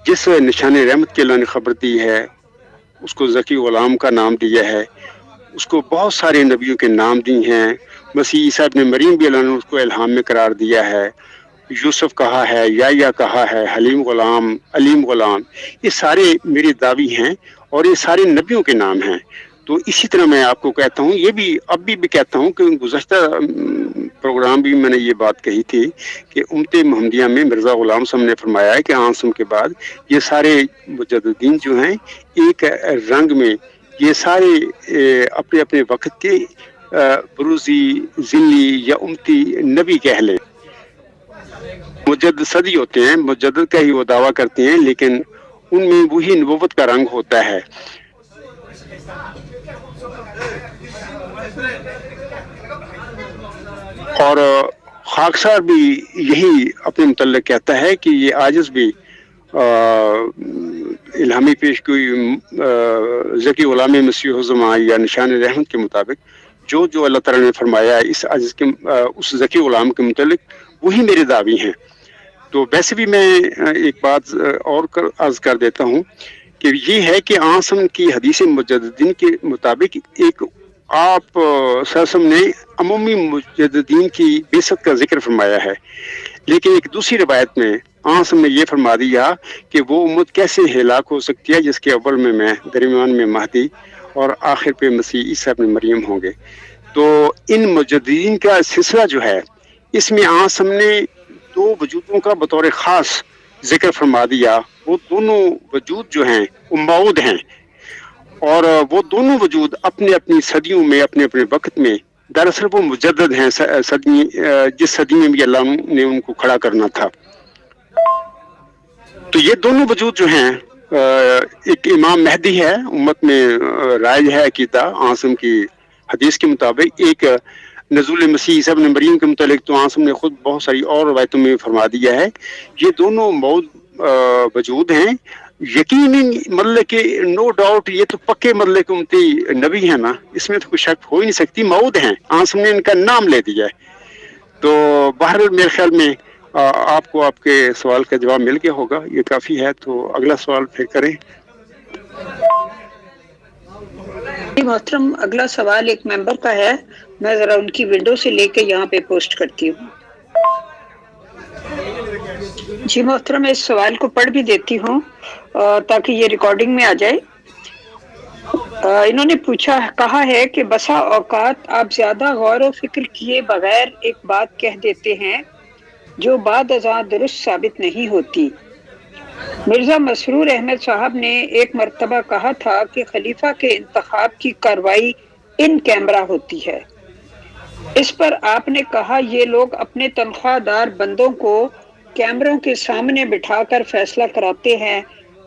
جس نشان رحمت کے اللہ نے خبر دی ہے، اس کو ذکی غلام کا نام دیا ہے، اس کو بہت سارے نبیوں کے نام دی ہیں، مسیح عیسیٰ ابن مریم بھی اللہ نے اس کو الہام میں قرار دیا ہے، یوسف کہا ہے، یا کہا ہے، حلیم غلام، علیم غلام، یہ سارے میری دعوی ہیں اور یہ سارے نبیوں کے نام ہیں. تو اسی طرح میں آپ کو کہتا ہوں، یہ بھی اب بھی کہتا ہوں کہ گزشتہ پروگرام بھی میں نے یہ بات کہی تھی کہ امت محمدیہ میں مرزا غلام صاحب نے فرمایا ہے کہ آنسم کے بعد یہ سارے مجددین جو ہیں ایک رنگ میں، یہ سارے اپنے اپنے وقت کے بروزی، ذلی یا امتی نبی کہہ لیں، مجدد صدی ہوتے ہیں، مجدد کا ہی وہ دعویٰ کرتے ہیں، لیکن ان میں وہی نبوت کا رنگ ہوتا ہے. اور خاکسار بھی یہی اپنے متعلق کہتا ہے کہ یہ عاجز بھی الہامی پیشگوئی ذکی غلام مسیح الزمان یا نشان رحمت کے مطابق جو اللہ تعالیٰ نے فرمایا ہے اس عاجز کے اس ذکی غلام کے متعلق وہی میرے دعوی ہیں. تو ویسے بھی میں ایک بات اور عرض کر دیتا ہوں کہ یہ ہے کہ آسم کی حدیث مجددین کے مطابق ایک آپ سرسم نے عمومی مجددین کی بعثت کا ذکر فرمایا ہے، لیکن ایک دوسری روایت میں آسم نے یہ فرما دیا کہ وہ امت کیسے ہلاک ہو سکتی ہے جس کے اول میں درمیان میں مہدی اور آخر پہ مسیح عیسیٰ ابن مریم ہوں گے. تو ان مجددین کا سلسلہ جو ہے اس میں آسم نے دو وجودوں کا بطور خاص ذکر فرما دیا. وہ دونوں وجود جو ہیں وہ موعود ہیں، اور وہ دونوں وجود اپنے اپنی صدیوں میں، اپنے اپنے وقت میں دراصل وہ مجدد ہیں جس صدی میں بھی اللہ نے ان کو کھڑا کرنا تھا. تو یہ دونوں وجود جو ہیں، ایک امام مہدی ہے، امت میں رائج ہے عقیدہ عاصم کی حدیث کے مطابق، ایک نزول مسیح عیسیٰ ابن مریم کے متعلق تو عاصم نے خود بہت ساری اور روایتوں میں فرما دیا ہے. یہ دونوں وجود ہیں یقیناً، مطلب کہ نو ڈاؤٹ یہ تو پکے مطلب کہ امتی نبی ہیں نا، اس میں تو کوئی شک ہو ہی نہیں سکتی، موعود ہیں. عاصم نے ان کا نام لے دیا ہے. تو بہرحال میرے خیال میں آپ کو آپ کے سوال کا جواب مل گیا ہوگا، یہ کافی ہے. تو اگلا سوال پھر کریں. محترم، اگلا سوال ایک ممبر کا ہے، میں ذرا ان کی ونڈو سے لے کے یہاں پہ پوسٹ کرتی ہوں. جی محترم، میں اس سوال کو پڑھ بھی دیتی ہوں تاکہ یہ ریکارڈنگ میں آ جائے. انہوں نے کہا ہے کہ بسا اوقات آپ زیادہ غور و فکر کیے بغیر ایک بات کہہ دیتے ہیں جو بعد ازاں درست ثابت نہیں ہوتی. مرزا مسرور احمد صاحب نے ایک مرتبہ کہا تھا کہ خلیفہ کے انتخاب کی کارروائی ان کیمرہ ہوتی ہے. اس پر آپ نے کہا یہ لوگ اپنے تنخواہ دار بندوں کو کیمروں کے سامنے بٹھا کر فیصلہ کراتے ہیں،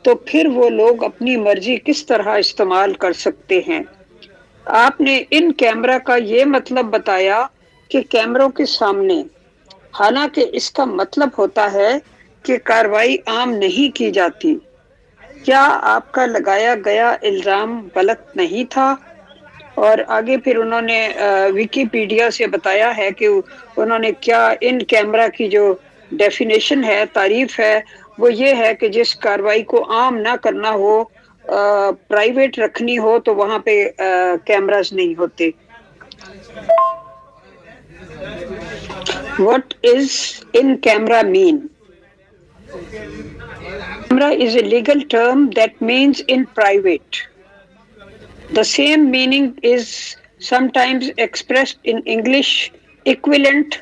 تو پھر وہ لوگ اپنی مرضی کس طرح استعمال کر سکتے ہیں؟ آپ نے ان کیمرہ کا یہ مطلب بتایا کہ کیمروں کے سامنے، حالانکہ اس کا مطلب ہوتا ہے کہ کارروائی عام نہیں کی جاتی. کیا آپ کا لگایا گیا الزام غلط نہیں تھا؟ اور آگے پھر انہوں نے ویکیپیڈیا سے بتایا ہے کہ انہوں نے کیا ان کیمرہ کی جو ڈیفینیشن ہے، تعریف ہے، وہ یہ ہے کہ جس کارروائی کو عام نہ کرنا ہو، پرائیویٹ رکھنی ہو، تو وہاں پہ کیمراز نہیں ہوتے. What is in camera mean? Camera is a legal term that means in private. The same meaning is sometimes expressed in English equivalent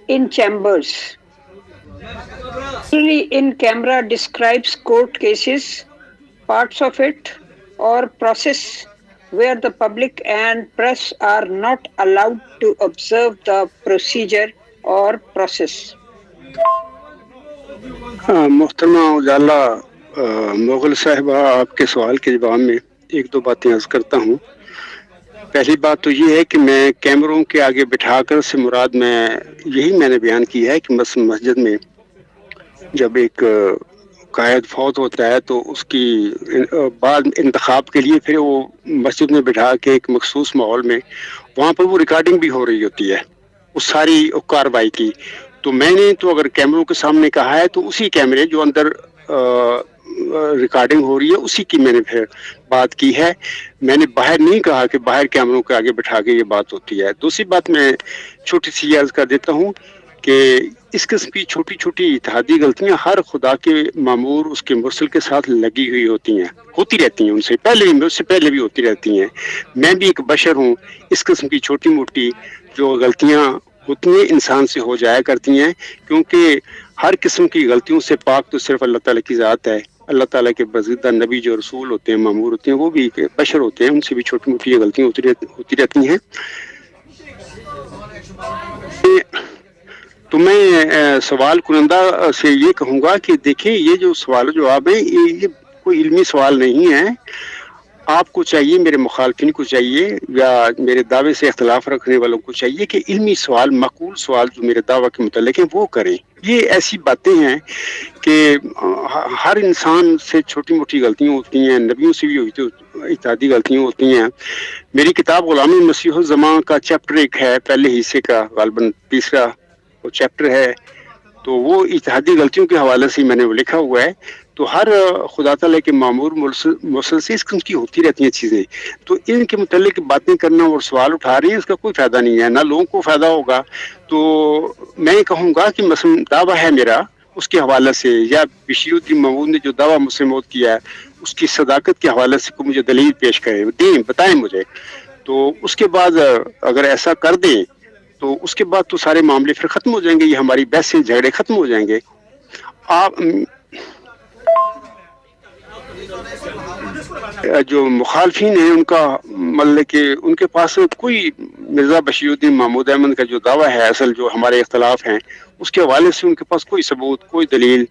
in chambers. In camera describes court cases, parts of it, or process where the public and press are not allowed to observe the procedure اور process. محترمہ اجالا مغل صاحبہ، آپ کے سوال کے جواب میں ایک دو باتیں عرض کرتا ہوں. پہلی بات تو یہ ہے کہ میں کیمروں کے آگے بٹھا کر سے مراد میں نے بیان کی ہے کہ مسجد میں جب ایک قائد فوت ہوتا ہے تو اس کی بعد انتخاب کے لیے پھر وہ مسجد میں بٹھا کے ایک مخصوص ماحول میں وہاں پر وہ ریکارڈنگ بھی ہو رہی ہوتی ہے اس ساری کارروائی کی. تو میں نے تو اگر کیمروں کے سامنے کہا ہے تو اسی کیمرے جو اندر ریکارڈنگ ہو رہی ہے اسی کی میں نے پھر بات کی ہے. میں نے باہر نہیں کہا کہ باہر کیمروں کے آگے بٹھا کے یہ بات ہوتی ہے. دوسری بات میں چھوٹی سی عرض کر دیتا ہوں کہ اس قسم کی چھوٹی چھوٹی اتحادی غلطیاں ہر خدا کے مامور اس کے مرسل کے ساتھ لگی ہوئی ہوتی رہتی ہیں ان سے پہلے بھی ہوتی رہتی ہیں. میں بھی ایک بشر ہوں. اس قسم کی چھوٹی موٹی جو غلطیاں ہوتی ہیں انسان سے ہو جایا کرتی ہیں، کیونکہ ہر قسم کی غلطیوں سے پاک تو صرف اللہ تعالیٰ کی ذات ہے. اللہ تعالیٰ کے برگزیدہ نبی جو رسول ہوتے ہیں، مامور ہوتے ہیں، وہ بھی بشر ہوتے ہیں، ان سے بھی چھوٹی موٹی غلطیاں ہوتی رہتی ہیں. تو میں سوال کنندہ سے یہ کہوں گا کہ دیکھیں یہ جو سوال و جواب ہے یہ کوئی علمی سوال نہیں ہے. آپ کو چاہیے، میرے مخالفین کو چاہیے یا میرے دعوے سے اختلاف رکھنے والوں کو چاہیے کہ علمی سوال، معقول سوال جو میرے دعوے کے متعلق ہیں وہ کریں. یہ ایسی باتیں ہیں کہ ہر انسان سے چھوٹی موٹی غلطیاں ہوتی ہیں، نبیوں سے بھی اتحادی غلطیاں ہوتی ہیں. میری کتاب غلام مسیح الزمان کا چیپٹر ایک ہے، پہلے حصے کا غالباً تیسرا وہ چیپٹر ہے، تو وہ اتحادی غلطیوں کے حوالے سے میں نے وہ لکھا ہوا ہے. تو ہر خدا تعالیٰ کے مامور مرسل سے اس قسم کی ہوتی رہتی ہیں چیزیں. تو ان کے متعلق باتیں کرنا اور سوال اٹھا رہی ہیں، اس کا کوئی فائدہ نہیں ہے، نہ لوگوں کو فائدہ ہوگا. تو میں کہوں گا کہ مثلا دعویٰ ہے میرا اس کے حوالے سے، یا بشیر الدین محمود نے جو دعویٰ مجھ سے موت کیا ہے اس کی صداقت کے حوالے سے کوئی مجھے دلیل پیش کرے، بتائیں مجھے. تو اس کے بعد اگر ایسا کر دیں تو اس کے بعد تو سارے معاملے پھر ختم ہو جائیں گے، یہ ہماری بحث سے جھگڑے ختم ہو جائیں گے. آپ جو مخالفین ہیں ان کا مطلب کہ ان کے پاس کوئی مرزا بشیر الدین محمود احمد کا جو دعویٰ ہے اصل جو ہمارے اختلاف ہیں اس کے حوالے سے ان کے پاس کوئی ثبوت، کوئی دلیل،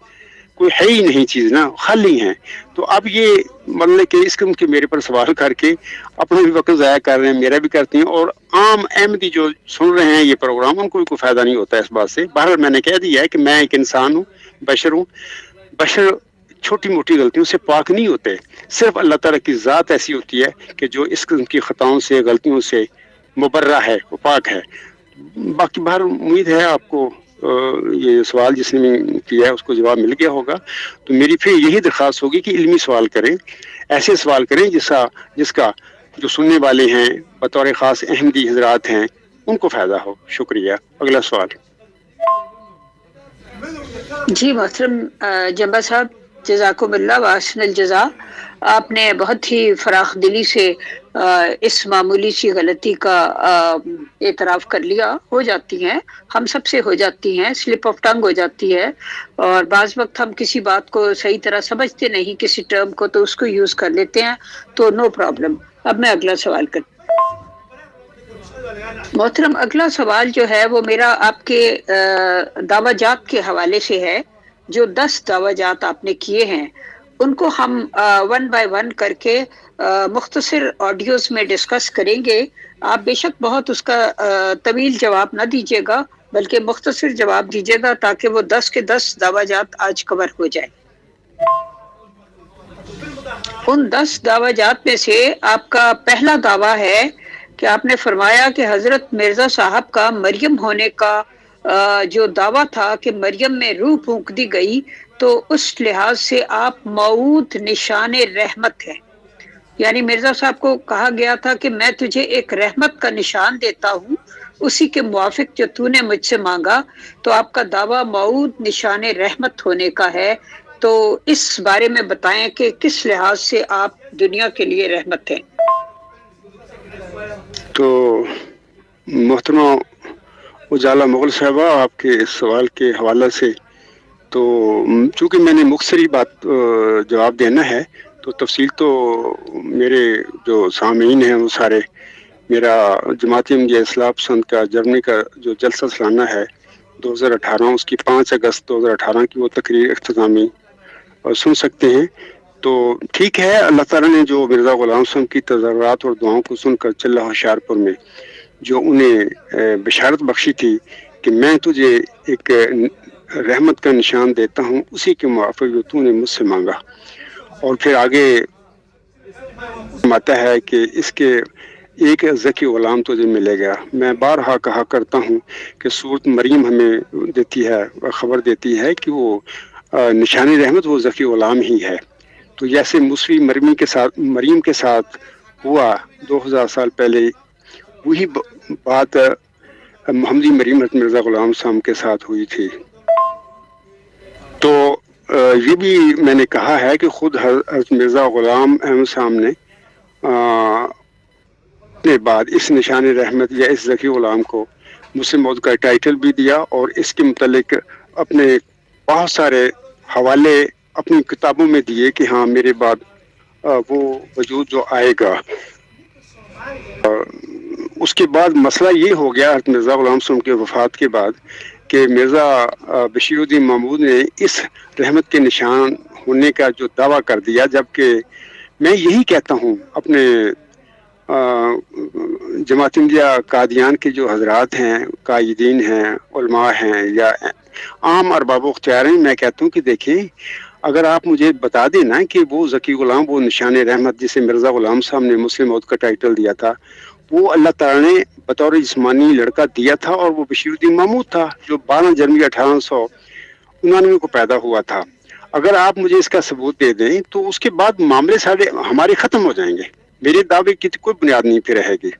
کوئی ہے ہی نہیں، چیز نا خالی ہیں. تو اب یہ مطلب کہ اس قسم کے میرے پر سوال کر کے اپنا بھی وقت ضائع کر رہے ہیں، میرا بھی کرتے ہیں، اور عام احمدی جو سن رہے ہیں یہ پروگرام ان کو کوئی فائدہ نہیں ہوتا اس بات سے. بہرحال میں نے کہہ دیا ہے کہ میں ایک انسان ہوں، بشر ہوں. بشر چھوٹی موٹی غلطیوں سے پاک نہیں ہوتے. صرف اللہ تعالیٰ کی ذات ایسی ہوتی ہے کہ جو اس قسم کی خطاؤں سے، غلطیوں سے مبرہ ہے، وہ پاک ہے. باقی بہر امید ہے آپ کو یہ سوال جس نے کیا ہے اس کو جواب مل گیا ہوگا. تو میری پھر یہی درخواست ہوگی کہ علمی سوال کریں، ایسے سوال کریں جس کا جو سننے والے ہیں بطور خاص احمدی حضرات ہیں ان کو فائدہ ہو. شکریہ. اگلا سوال. جی محترم جنبا صاحب، جزاکم اللہ واحسن الجزا. آپ نے بہت ہی فراخ دلی سے اس معمولی سی غلطی کا اعتراف کر لیا. ہو جاتی ہیں، ہم سب سے ہو جاتی ہیں، سلپ آف ٹنگ ہو جاتی ہے، اور بعض وقت ہم کسی بات کو صحیح طرح سمجھتے نہیں، کسی ٹرم کو، تو اس کو یوز کر لیتے ہیں، تو نو پرابلم. اب میں اگلا سوال کرتی ہوں. محترم اگلا سوال جو ہے وہ میرا آپ کے دعویٰ جات کے حوالے سے ہے. جو 10 دعویٰ جات آپ نے کیے ہیں ان کو ہم 1 بائی 1 کر کے مختصر آڈیوز میں ڈسکس کریں گے. آپ بے شک بہت اس کا طویل جواب نہ دیجیے گا، بلکہ مختصر جواب دیجیے گا تاکہ وہ 10 کے 10 دعویٰ جات آج کور ہو جائے. ان 10 دعویٰ جات میں سے آپ کا پہلا دعویٰ ہے کہ آپ نے فرمایا کہ حضرت مرزا صاحب کا مریم ہونے کا جو دعویٰ تھا کہ مریم میں روح پھونک دی گئی، تو اس لحاظ سے آپ موعود نشان رحمت ہے. یعنی مرزا صاحب کو کہا گیا تھا کہ میں تجھے ایک رحمت کا نشان دیتا ہوں، اسی کے موافق جو تو نے مجھ سے مانگا. تو آپ کا دعویٰ موعود نشان رحمت ہونے کا ہے. تو اس بارے میں بتائیں کہ کس لحاظ سے آپ دنیا کے لیے رحمت ہیں. تو محترمہ اجالا مغل صاحبہ، آپ کے اس سوال کے حوالے سے تو چونکہ میں نے مختصری بات جواب دینا ہے تو تفصیل تو میرے جو سامعین ہیں وہ سارے، میرا جماعت احمدیہ اصلاح پسند کا جرمنی کا جو جلسہ سالانہ ہے 2018 اس کی 5 اگست 2018 کی وہ تقریر اختتامی سن سکتے ہیں۔ تو ٹھیک ہے، اللہ تعالیٰ نے جو مرزا غلام صاحب کی تضرعات اور دعاؤں کو سن کر چلہ ہوشیارپور میں جو انہیں بشارت بخشی تھی کہ میں تجھے ایک رحمت کا نشان دیتا ہوں، اسی کے موافق جو تو نے مجھ سے مانگا، اور پھر آگے آتا ہے کہ اس کے ایک ذکی غلام تجھے ملے گا۔ میں بارہا کہا کرتا ہوں کہ سورۃ مریم ہمیں دیتی ہے، خبر دیتی ہے کہ وہ نشان رحمت وہ ذکی غلام ہی ہے۔ تو جیسے موسوی مریم کے ساتھ ہوا 2000 سال پہلے، وہی بات محمدی مریم مرزا غلام صاحب کے ساتھ ہوئی تھی۔ تو یہ بھی میں نے کہا ہے کہ خود حضرت مرزا غلام احمد صاحب نے اپنے بعد اس نشان رحمت یا اس ذکی غلام کو مسلم موعود کا ٹائٹل بھی دیا، اور اس کے متعلق اپنے بہت سارے حوالے اپنی کتابوں میں دیے کہ ہاں میرے بعد وہ وجود جو آئے گا۔ اس کے بعد مسئلہ یہ ہو گیا حضرت مرزا غلام صاحب کے وفات کے بعد کہ مرزا بشیر الدین محمود نے اس رحمت کے نشان ہونے کا جو دعویٰ کر دیا، جبکہ میں یہی کہتا ہوں اپنے جماعت احمدیہ قادیان کے جو حضرات ہیں، قائدین ہیں، علماء ہیں یا عام ارباب اختیار ہیں، میں کہتا ہوں کہ دیکھیں، اگر آپ مجھے بتا دیں نا کہ وہ ذکی غلام، وہ نشان رحمت جسے مرزا غلام صاحب نے مسلم موعود کا ٹائٹل دیا تھا، وہ اللہ تعالیٰ نے بطور جسمانی لڑکا دیا تھا، اور وہ بشیر الدین محمود تھا جو 12 جنوری 1899 کو پیدا ہوا تھا۔ اگر آپ مجھے اس کا ثبوت دے دیں تو اس کے بعد معاملے سارے ہمارے ختم ہو جائیں گے، میرے دعوے کی کوئی بنیاد نہیں پھر رہے گی۔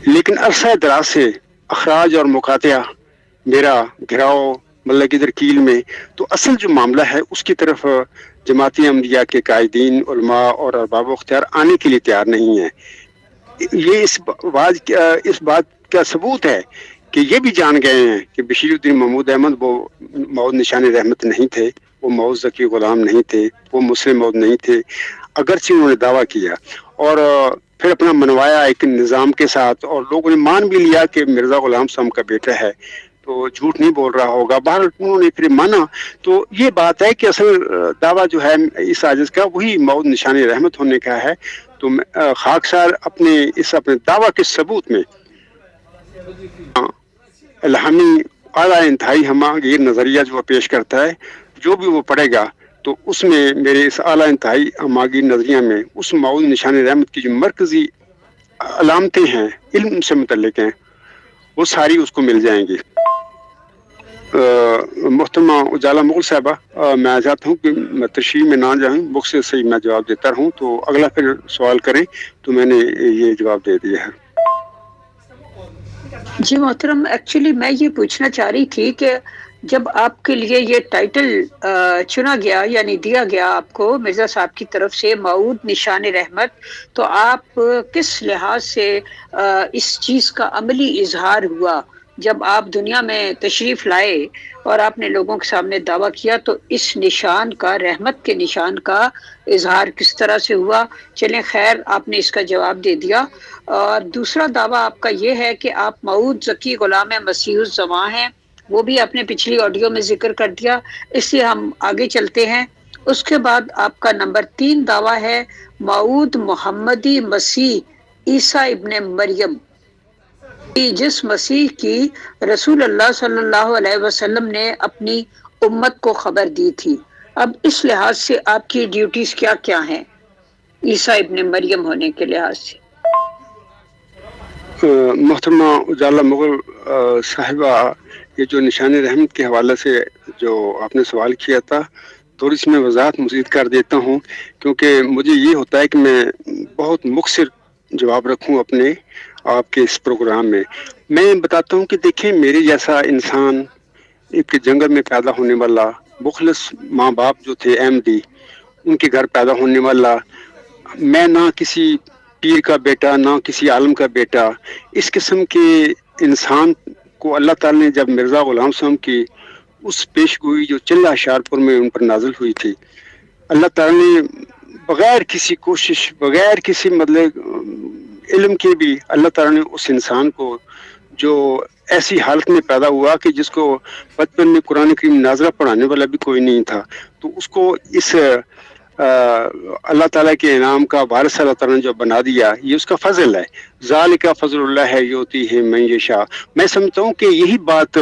لیکن عرصہ دراز سے اخراج اور مقاطعہ میرا گھراؤ مطلب ادھر کیل میں، تو اصل جو معاملہ ہے اس کی طرف جماعت احمدیہ کے قائدین، علماء اور ارباب اختیار آنے کے لیے تیار نہیں ہیں۔ یہ اس بات کا ثبوت ہے کہ یہ بھی جان گئے ہیں کہ بشیر الدین محمود احمد وہ موعود نشان رحمت نہیں تھے، وہ موعود ذکی غلام نہیں تھے، وہ مسلم موعود نہیں تھے، اگرچہ انہوں نے دعویٰ کیا اور پھر اپنا منوایا ایک نظام کے ساتھ، اور لوگوں نے مان بھی لیا کہ مرزا غلام صاحب کا بیٹا ہے تو جھوٹ نہیں بول رہا ہوگا، باہر انہوں نے پھر مانا۔ تو یہ بات ہے کہ اصل دعویٰ جو ہے اس عاجز کا وہی موعود نشان رحمت ہونے کا ہے۔ تو خاکسار اپنے دعویٰ کے ثبوت میں الہامی اعلیٰ انتہائی ہماگیر نظریہ جو پیش کرتا ہے، جو بھی وہ پڑھے گا تو اس میں میرے اس اعلیٰ انتہائی ہماگیر نظریہ میں اس موعود نشان رحمت کی جو مرکزی علامتیں ہیں، علم سے متعلق ہیں، وہ ساری اس کو مل جائیں گی۔ محترمہ اجالا مغل صاحبہ، میں چاہتا ہوں کہ میں تشریح میں نہ جاؤں، بک سے صحیح میں جواب دیتا رہوں، تو اگلا پھر سوال کریں تو میں نے یہ جواب دے دیا ہے۔ جی محترم، ایکچولی میں یہ پوچھنا چاہ رہی تھی کہ جب آپ کے لیے یہ ٹائٹل چنا گیا یعنی دیا گیا آپ کو مرزا صاحب کی طرف سے موعود نشان رحمت، تو آپ کس لحاظ سے اس چیز کا عملی اظہار ہوا جب آپ دنیا میں تشریف لائے اور آپ نے لوگوں کے سامنے دعویٰ کیا، تو اس نشان کا، رحمت کے نشان کا اظہار کس طرح سے ہوا؟ چلیں خیر، آپ نے اس کا جواب دے دیا۔ اور دوسرا دعویٰ آپ کا یہ ہے کہ آپ موعود ذکی غلام مسیح الزماں ہیں، وہ بھی آپ نے پچھلی آڈیو میں ذکر کر دیا، اس لیے ہم آگے چلتے ہیں۔ اس کے بعد آپ کا نمبر 3 دعویٰ ہے موعود محمدی مسیح عیسیٰ ابن مریم، جس مسیح کی رسول اللہ صلی اللہ علیہ وسلم نے اپنی امت کو خبر دی تھی۔ اب اس لحاظ سے آپ کی ڈیوٹیز کیا کیا ہیں عیسیٰ ابن مریم ہونے کے لحاظ سے؟ محترمہ اجالا مغل صاحبہ، یہ جو نشان رحمت کے حوالے سے جو آپ نے سوال کیا تھا، تھوڑی سی میں وضاحت مزید کر دیتا ہوں، کیونکہ مجھے یہ ہوتا ہے کہ میں بہت مختصر جواب رکھوں اپنے آپ کے اس پروگرام میں۔ میں بتاتا ہوں کہ دیکھیں، میرے جیسا انسان، ایک جنگل میں پیدا ہونے والا، مخلص ماں باپ جو تھے احمدی، ان کے گھر پیدا ہونے والا، میں نہ کسی پیر کا بیٹا نہ کسی عالم کا بیٹا، اس قسم کے انسان کو اللہ تعالی نے جب مرزا غلام صاحب کی اس پیش گوئی جو چلہ ہوشیارپور میں ان پر نازل ہوئی تھی، اللہ تعالی نے بغیر کسی کوشش، بغیر کسی علم کے بھی اللہ تعالی نے اس انسان کو جو ایسی حالت میں پیدا ہوا کہ جس کو بچپن میں قرآن کریم ناظرہ پڑھانے والا بھی کوئی نہیں تھا، تو اس کو اس اللہ تعالیٰ کے انعام کا وارث اللہ تعالیٰ نے جو بنا دیا، یہ اس کا فضل ہے۔ ذالک فضل اللہ ہے یؤتیہ من یشاء۔ میں سمجھتا ہوں کہ یہی بات،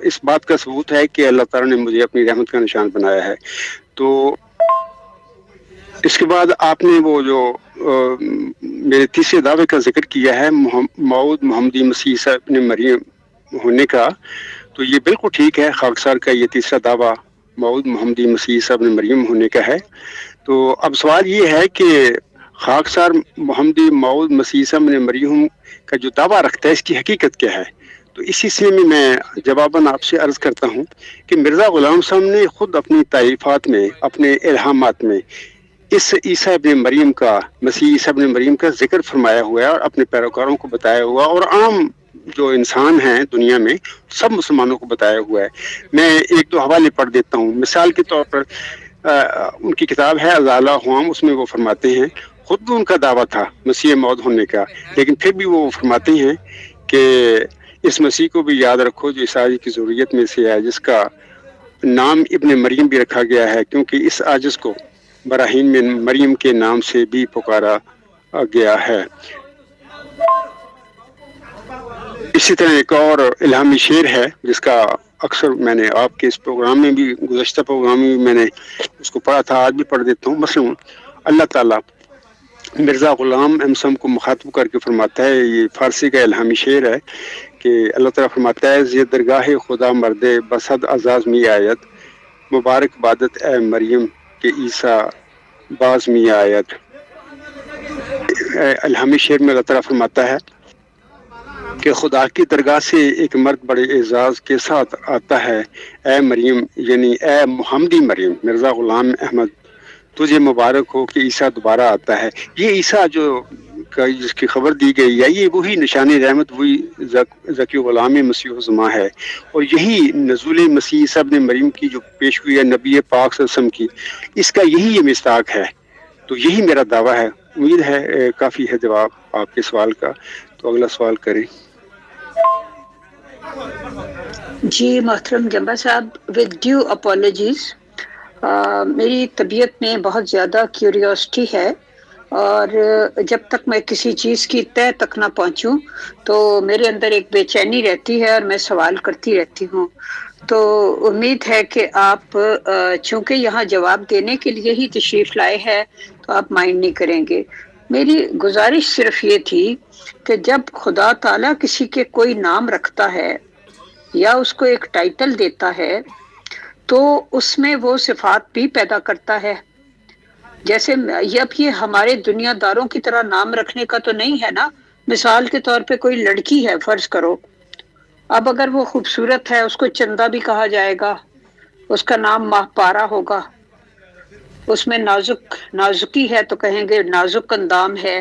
اس بات کا ثبوت ہے کہ اللہ تعالیٰ نے مجھے اپنی رحمت کا نشان بنایا ہے۔ تو اس کے بعد آپ نے وہ جو میرے تیسرے دعوے کا ذکر کیا ہے موعود محمدی مسیح عیسیٰ ابن مریم ہونے کا، تو یہ بالکل ٹھیک ہے۔ خاکسار کا یہ تیسرا دعویٰ موعود محمدی مسیح عیسیٰ ابن مریم ہونے کا ہے۔ تو اب سوال یہ ہے کہ خاکسار محمدی موعود مسیح عیسیٰ ابن مریم کا جو دعویٰ رکھتا ہے اس کی حقیقت کیا ہے؟ تو اس سلسلے میں میں جواباً آپ سے عرض کرتا ہوں کہ مرزا غلام صاحب نے خود اپنی تعریفات میں، اپنے الہامات میں اس عیسیٰ ابن مریم کا، مسیح عیسیٰ ابن مریم کا ذکر فرمایا ہوا ہے اور اپنے پیروکاروں کو بتایا ہوا، اور عام جو انسان ہیں دنیا میں سب مسلمانوں کو بتایا ہوا ہے۔ میں ایک دو حوالے پڑھ دیتا ہوں۔ مثال کے طور پر ان کی کتاب ہے ازالہ ہوام، اس میں وہ فرماتے ہیں، خود بھی ان کا دعویٰ تھا مسیح موعود ہونے کا، لیکن پھر بھی وہ فرماتے ہیں کہ اس مسیح کو بھی یاد رکھو جو عیسائی کی ذریت میں سے ہے، جس کا نام ابن مریم بھی رکھا گیا ہے، کیونکہ اس عاجز کو براہین میں مریم کے نام سے بھی پکارا گیا ہے۔ اسی طرح ایک اور الہامی شعر ہے جس کا اکثر میں نے آپ کے اس پروگرام میں بھی، گزشتہ پروگرام میں بھی میں نے اس کو پڑھا تھا، آج بھی پڑھ دیتا ہوں۔ مثلا اللہ تعالیٰ مرزا غلام امسم کو مخاطب کر کے فرماتا ہے، یہ فارسی کا الہامی شعر ہے کہ اللہ تعالیٰ فرماتا ہے، زی درگاہ خدا مرد بسد اعزاز می آیت، مبارک بادت اے مریم کہ عیسیٰ باز می آیت۔ الہامی شعر میں اللہ تعالیٰ فرماتا ہے کہ خدا کی درگاہ سے ایک مرد بڑے اعزاز کے ساتھ آتا ہے، اے مریم یعنی اے محمدی مریم، مرزا غلام احمد تجھے مبارک ہو کہ عیسیٰ دوبارہ آتا ہے۔ یہ عیسیٰ جو جس کی خبر دی گئی ہے، یہ وہی نشان رحمت، وہی ذکی غلام مسیح الزماں ہے، اور یہی نزول مسیح عیسیٰ ابن مریم کی جو پیش ہوئی ہے نبی پاک صلی اللہ علیہ وسلم کی، اس کا یہی یہ مصداق ہے۔ تو یہی میرا دعویٰ ہے۔ امید ہے کافی ہے جواب آپ کے سوال کا، تو اگلا سوال کریں۔ جی محترم جمبا صاحب، ود ڈیو اپالوجیز، میری طبیعت میں بہت زیادہ کیوریوسٹی ہے، اور جب تک میں کسی چیز کی تہ تک نہ پہنچوں تو میرے اندر ایک بے چینی رہتی ہے اور میں سوال کرتی رہتی ہوں۔ تو امید ہے کہ آپ چونکہ یہاں جواب دینے کے لیے ہی تشریف لائے ہیں تو آپ مائنڈ نہیں کریں گے۔ میری گزارش صرف یہ تھی کہ جب خدا تعالیٰ کسی کے کوئی نام رکھتا ہے یا اس کو ایک ٹائٹل دیتا ہے تو اس میں وہ صفات بھی پیدا کرتا ہے۔ جیسے اب یہ ہمارے دنیا داروں کی طرح نام رکھنے کا تو نہیں ہے نا۔ مثال کے طور پہ کوئی لڑکی ہے، فرض کرو، اب اگر وہ خوبصورت ہے اس کو چندہ بھی کہا جائے گا، اس کا نام ماہ پارا ہوگا۔ اس میں نازکی ہے تو کہیں گے نازک اندام ہے،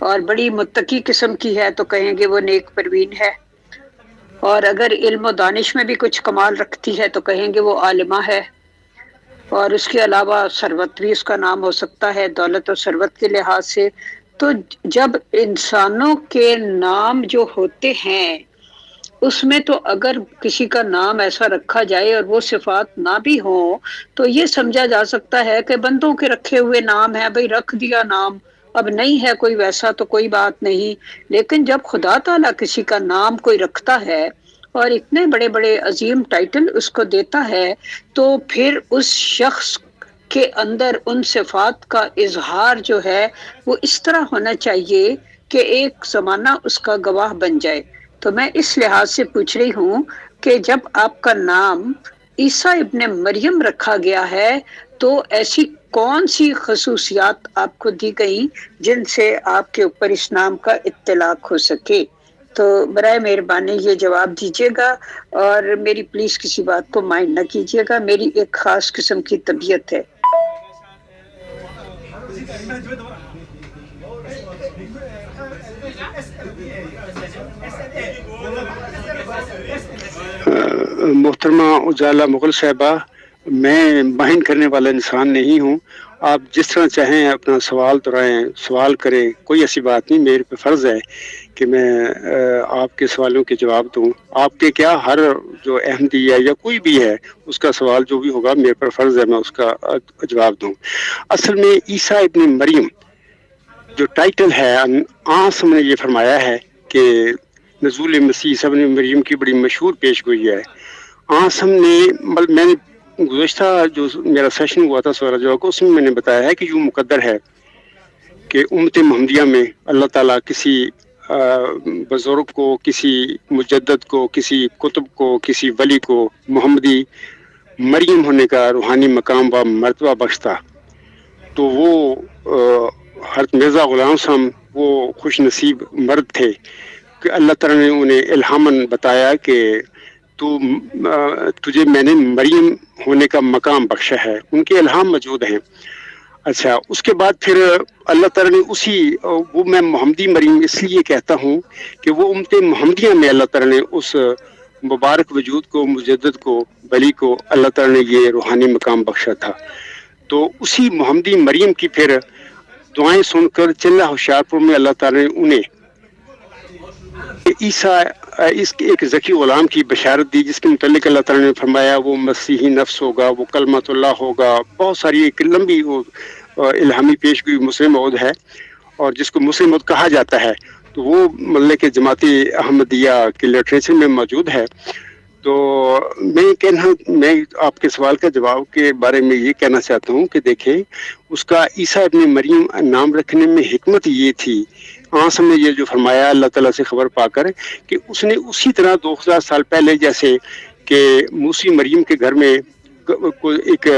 اور بڑی متقی قسم کی ہے تو کہیں گے وہ نیک پروین ہے، اور اگر علم و دانش میں بھی کچھ کمال رکھتی ہے تو کہیں گے وہ عالمہ ہے، اور اس کے علاوہ ثروت بھی اس کا نام ہو سکتا ہے، دولت و ثروت کے لحاظ سے۔ تو جب انسانوں کے نام جو ہوتے ہیں اس میں تو اگر کسی کا نام ایسا رکھا جائے اور وہ صفات نہ بھی ہوں تو یہ سمجھا جا سکتا ہے کہ بندوں کے رکھے ہوئے نام ہے، بھئی رکھ دیا نام، اب نہیں ہے کوئی ویسا تو کوئی بات نہیں۔ لیکن جب خدا تعالیٰ کسی کا نام کوئی رکھتا ہے اور اتنے بڑے بڑے عظیم ٹائٹل اس کو دیتا ہے تو پھر اس شخص کے اندر ان صفات کا اظہار جو ہے وہ اس طرح ہونا چاہیے کہ ایک زمانہ اس کا گواہ بن جائے۔ تو میں اس لحاظ سے پوچھ رہی ہوں کہ جب آپ کا نام عیسیٰ ابن مریم رکھا گیا ہے تو ایسی کون سی خصوصیات آپ کو دی گئی جن سے آپ کے اوپر اس نام کا اطلاق ہو سکے؟ تو برائے مہربانی یہ جواب دیجیے گا، اور میری پلیز کسی بات کو مائنڈ نہ کیجیے گا، میری ایک خاص قسم کی طبیعت ہے۔ محترمہ اجالا مغل صاحبہ، میں مہین کرنے والا انسان نہیں ہوں. آپ جس طرح چاہیں اپنا سوال دہرائیں، سوال کریں، کوئی ایسی بات نہیں. میرے پہ فرض ہے کہ میں آپ کے سوالوں کے جواب دوں. آپ کے کیا، ہر جو احمدی ہے یا کوئی بھی ہے اس کا سوال جو بھی ہوگا میرے پر فرض ہے میں اس کا جواب دوں. اصل میں عیسیٰ ابن مریم جو ٹائٹل ہے، آسم نے یہ فرمایا ہے کہ نزول مسیح عیسیٰ ابن مریم کی بڑی مشہور پیش گوئی ہے. آسم نے، میں نے گزشتہ جو میرا سیشن ہوا تھا سورہ جو کو، اس میں میں نے بتایا ہے کہ یوں مقدر ہے کہ امت محمدیہ میں اللہ تعالیٰ کسی بزرگ کو، کسی مجدد کو، کسی کتب کو، کسی ولی کو محمدی مریم ہونے کا روحانی مقام و مرتبہ بخشتا. تو وہ حضرت مرزا غلام صاحب وہ خوش نصیب مرد تھے کہ اللہ تعالیٰ نے انہیں الہاماً بتایا کہ تجھے میں نے مریم ہونے کا مقام بخشا ہے. ان کے الہام موجود ہیں. اچھا، اس کے بعد پھر اللہ تعالیٰ نے وہ میں محمدی مریم اس لیے کہتا ہوں کہ وہ امت محمدیہ میں اللہ تعالیٰ نے اس مبارک وجود کو، مجدد کو، ولی کو اللہ تعالیٰ نے یہ روحانی مقام بخشا تھا. تو اسی محمدی مریم کی پھر دعائیں سن کر چلہ ہوشیارپور میں اللہ تعالیٰ نے انہیں عیسیٰ اس ایک ذکی غلام کی بشارت دی، جس کے متعلق اللہ تعالیٰ نے فرمایا وہ مسیحی نفس ہوگا، وہ کلمۃ اللہ ہوگا. بہت ساری ایک لمبی وہ الہامی پیش گوئی مسلم عود ہے، اور جس کو مسلم عود کہا جاتا ہے. تو وہ مطلب کہ جماعت احمدیہ کے لٹریچر میں موجود ہے. تو میں آپ کے سوال کا جواب کے بارے میں یہ کہنا چاہتا ہوں کہ دیکھیں، اس کا عیسیٰ ابن مریم نام رکھنے میں حکمت یہ تھی، آسم نے یہ جو فرمایا اللہ تعالیٰ سے خبر پا کر، کہ اس نے اسی طرح 2000 سال پہلے جیسے کہ موسی مریم کے گھر میں ایک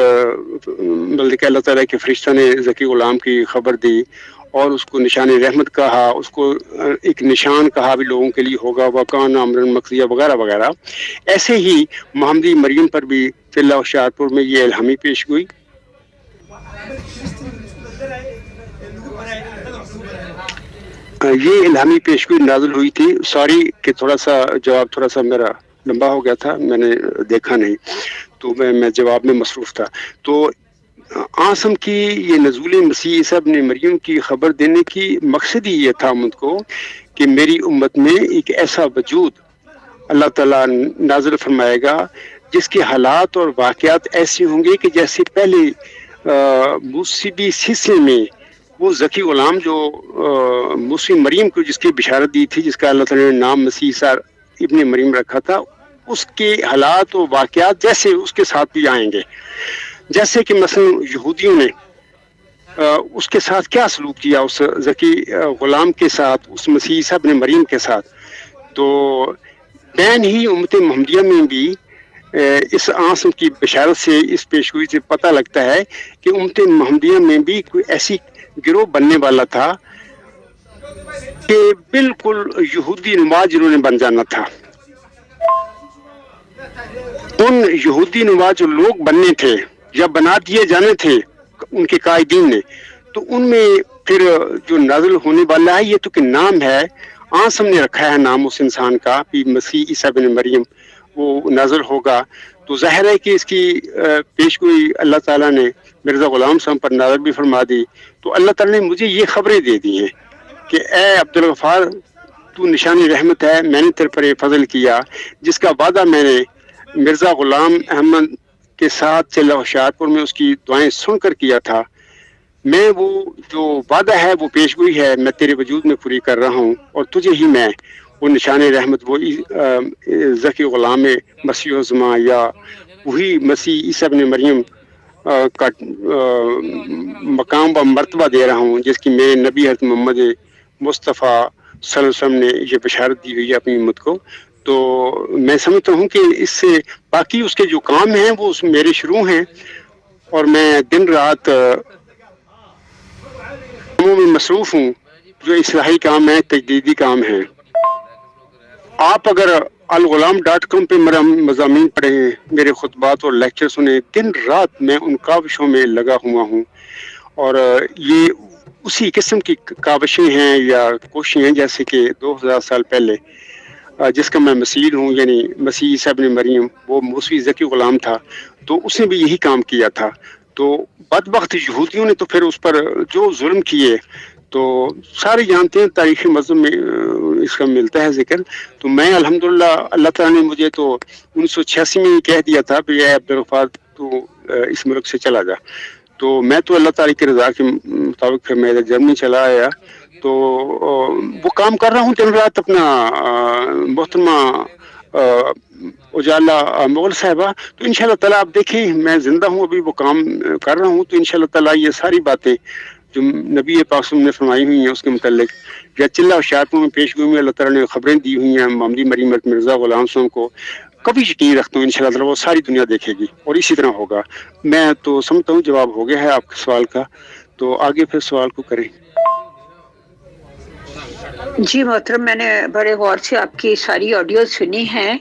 بلکہ اللہ تعالیٰ کے فرشتہ نے ذکی غلام کی خبر دی اور اس کو نشان رحمت کہا، اس کو ایک نشان کہا بھی لوگوں کے لیے ہوگا، وکان امرن مقضیہ وغیرہ وغیرہ. ایسے ہی محمدی مریم پر بھی چلہ ہوشیارپور میں یہ الہامی پیش گوئی. یہ الہامی پیشگوئی نازل ہوئی تھی. سوری کہ تھوڑا سا میرا لمبا ہو گیا تھا، میں نے دیکھا نہیں، تو میں جواب میں مصروف تھا. تو آسم کی یہ نزول مسیح عیسیٰ ابن مریم کی خبر دینے کی مقصد ہی یہ تھا مجھ کو کہ میری امت میں ایک ایسا وجود اللہ تعالیٰ نازل فرمائے گا جس کے حالات اور واقعات ایسے ہوں گے کہ جیسے پہلے موسیبی سلسلے میں وہ ذکی غلام جو موسی مریم کو جس کی بشارت دی تھی، جس کا اللہ تعالیٰ نے نام مسیح عیسیٰ ابن مریم رکھا تھا، اس کے حالات و واقعات جیسے اس کے ساتھ بھی آئیں گے. جیسے کہ مثلا یہودیوں نے اس کے ساتھ کیا سلوک کیا، اس ذکی غلام کے ساتھ، اس مسیح عیسیٰ ابن مریم کے ساتھ. تو بین ہی امت محمدیہ میں بھی اس آسم کی بشارت سے، اس پیشگوئی سے پتہ لگتا ہے کہ امت محمدیہ میں بھی کوئی ایسی گروہ بننے والا تھا کہ بالکل یہودی نما جنہوں نے بن جانا تھا. ان یہودی نما جو لوگ بننے تھے یا بنا دیے جانے تھے ان کے قائدین نے، تو ان میں پھر جو نازل ہونے والا ہے یہ تو کہ نام ہے، آسم نے رکھا ہے نام اس انسان کا بھی مسیح عیسیٰ بن مریم، وہ نازل ہوگا. تو ظاہر ہے کہ اس کی پیشگوئی اللہ تعالیٰ نے مرزا غلام صاحب پر نازل بھی فرما دی. تو اللہ تعالیٰ نے مجھے یہ خبریں دے دی ہیں کہ اے عبدالغفار، تو نشانی رحمت ہے، میں نے تیرے پر یہ فضل کیا جس کا وعدہ میں نے مرزا غلام احمد کے ساتھ چلہ ہوشیارپور میں اس کی دعائیں سن کر کیا تھا. میں وہ جو وعدہ ہے، وہ پیشگوئی ہے، میں تیرے وجود میں پوری کر رہا ہوں، اور تجھے ہی میں وہ نشان رحمت، وہ ذکی غلام مسیح الزماں یا وہی مسیح عیسیٰ ابن مریم کا مقام و مرتبہ دے رہا ہوں جس کی میرے نبی حضرت محمد مصطفیٰ صلی اللہ علیہ وسلم نے یہ بشارت دی ہوئی ہے اپنی امت کو. تو میں سمجھتا ہوں کہ اس سے باقی اس کے جو کام ہیں وہ میرے شروع ہیں، اور میں دن رات کاموں میں مصروف ہوں جو اصلاحی کام ہے، تجدیدی کام ہے. آپ اگر الغلام.com پہ میرا مضامین پڑھیں، میرے خطبات اور لیکچر سنیں، دن رات میں ان کاوشوں میں لگا ہوا ہوں، اور یہ اسی قسم کی کاوشیں ہیں یا کوششیں ہیں جیسے کہ 2000 سال پہلے جس کا میں مسیح ہوں، یعنی مسیح عیسیٰ ابن مریم، وہ موسوی ذکی غلام تھا، تو اس نے بھی یہی کام کیا تھا. تو بدبخت یہودیوں نے تو پھر اس پر جو ظلم کیے، تو سارے جانتے ہیں، تاریخی مذہب میں اس کا ملتا ہے ذکر. تو میں الحمدللہ اللہ تعالیٰ نے مجھے تو 1986 میں ہی کہہ دیا تھا کہ اے عبدالغفار تو اس ملک سے چلا جا. تو میں تو اللہ تعالیٰ کی رضا کے مطابق پھر میں جرمنی چلا آیا. تو وہ کام کر رہا ہوں دن رات اپنا. محترمہ اجالا مغل صاحبہ، تو انشاءاللہ تعالیٰ آپ دیکھیں میں زندہ ہوں، ابھی وہ کام کر رہا ہوں. تو انشاءاللہ تعالیٰ یہ ساری باتیں جو نبی پاک صلی اللہ علیہ وسلم نے فرمائی ہوئی ہیں اس کے متعلق، یا چلہ شاعتوں میں پیش گوئی میں اللہ تعالیٰ نے خبریں دی ہوئی ہیں معمولی مریم مرزا غلام صاحب کو، کبھی یقین رکھتا ہوں انشاءاللہ تعالیٰ وہ ساری دنیا دیکھے گی اور اسی طرح ہوگا. میں تو سمجھتا ہوں جواب ہو گیا ہے آپ کے سوال کا، تو آگے پھر سوال کو کریں. جی محترم، میں نے بڑے غور سے آپ کی ساری آڈیو سنی ہیں.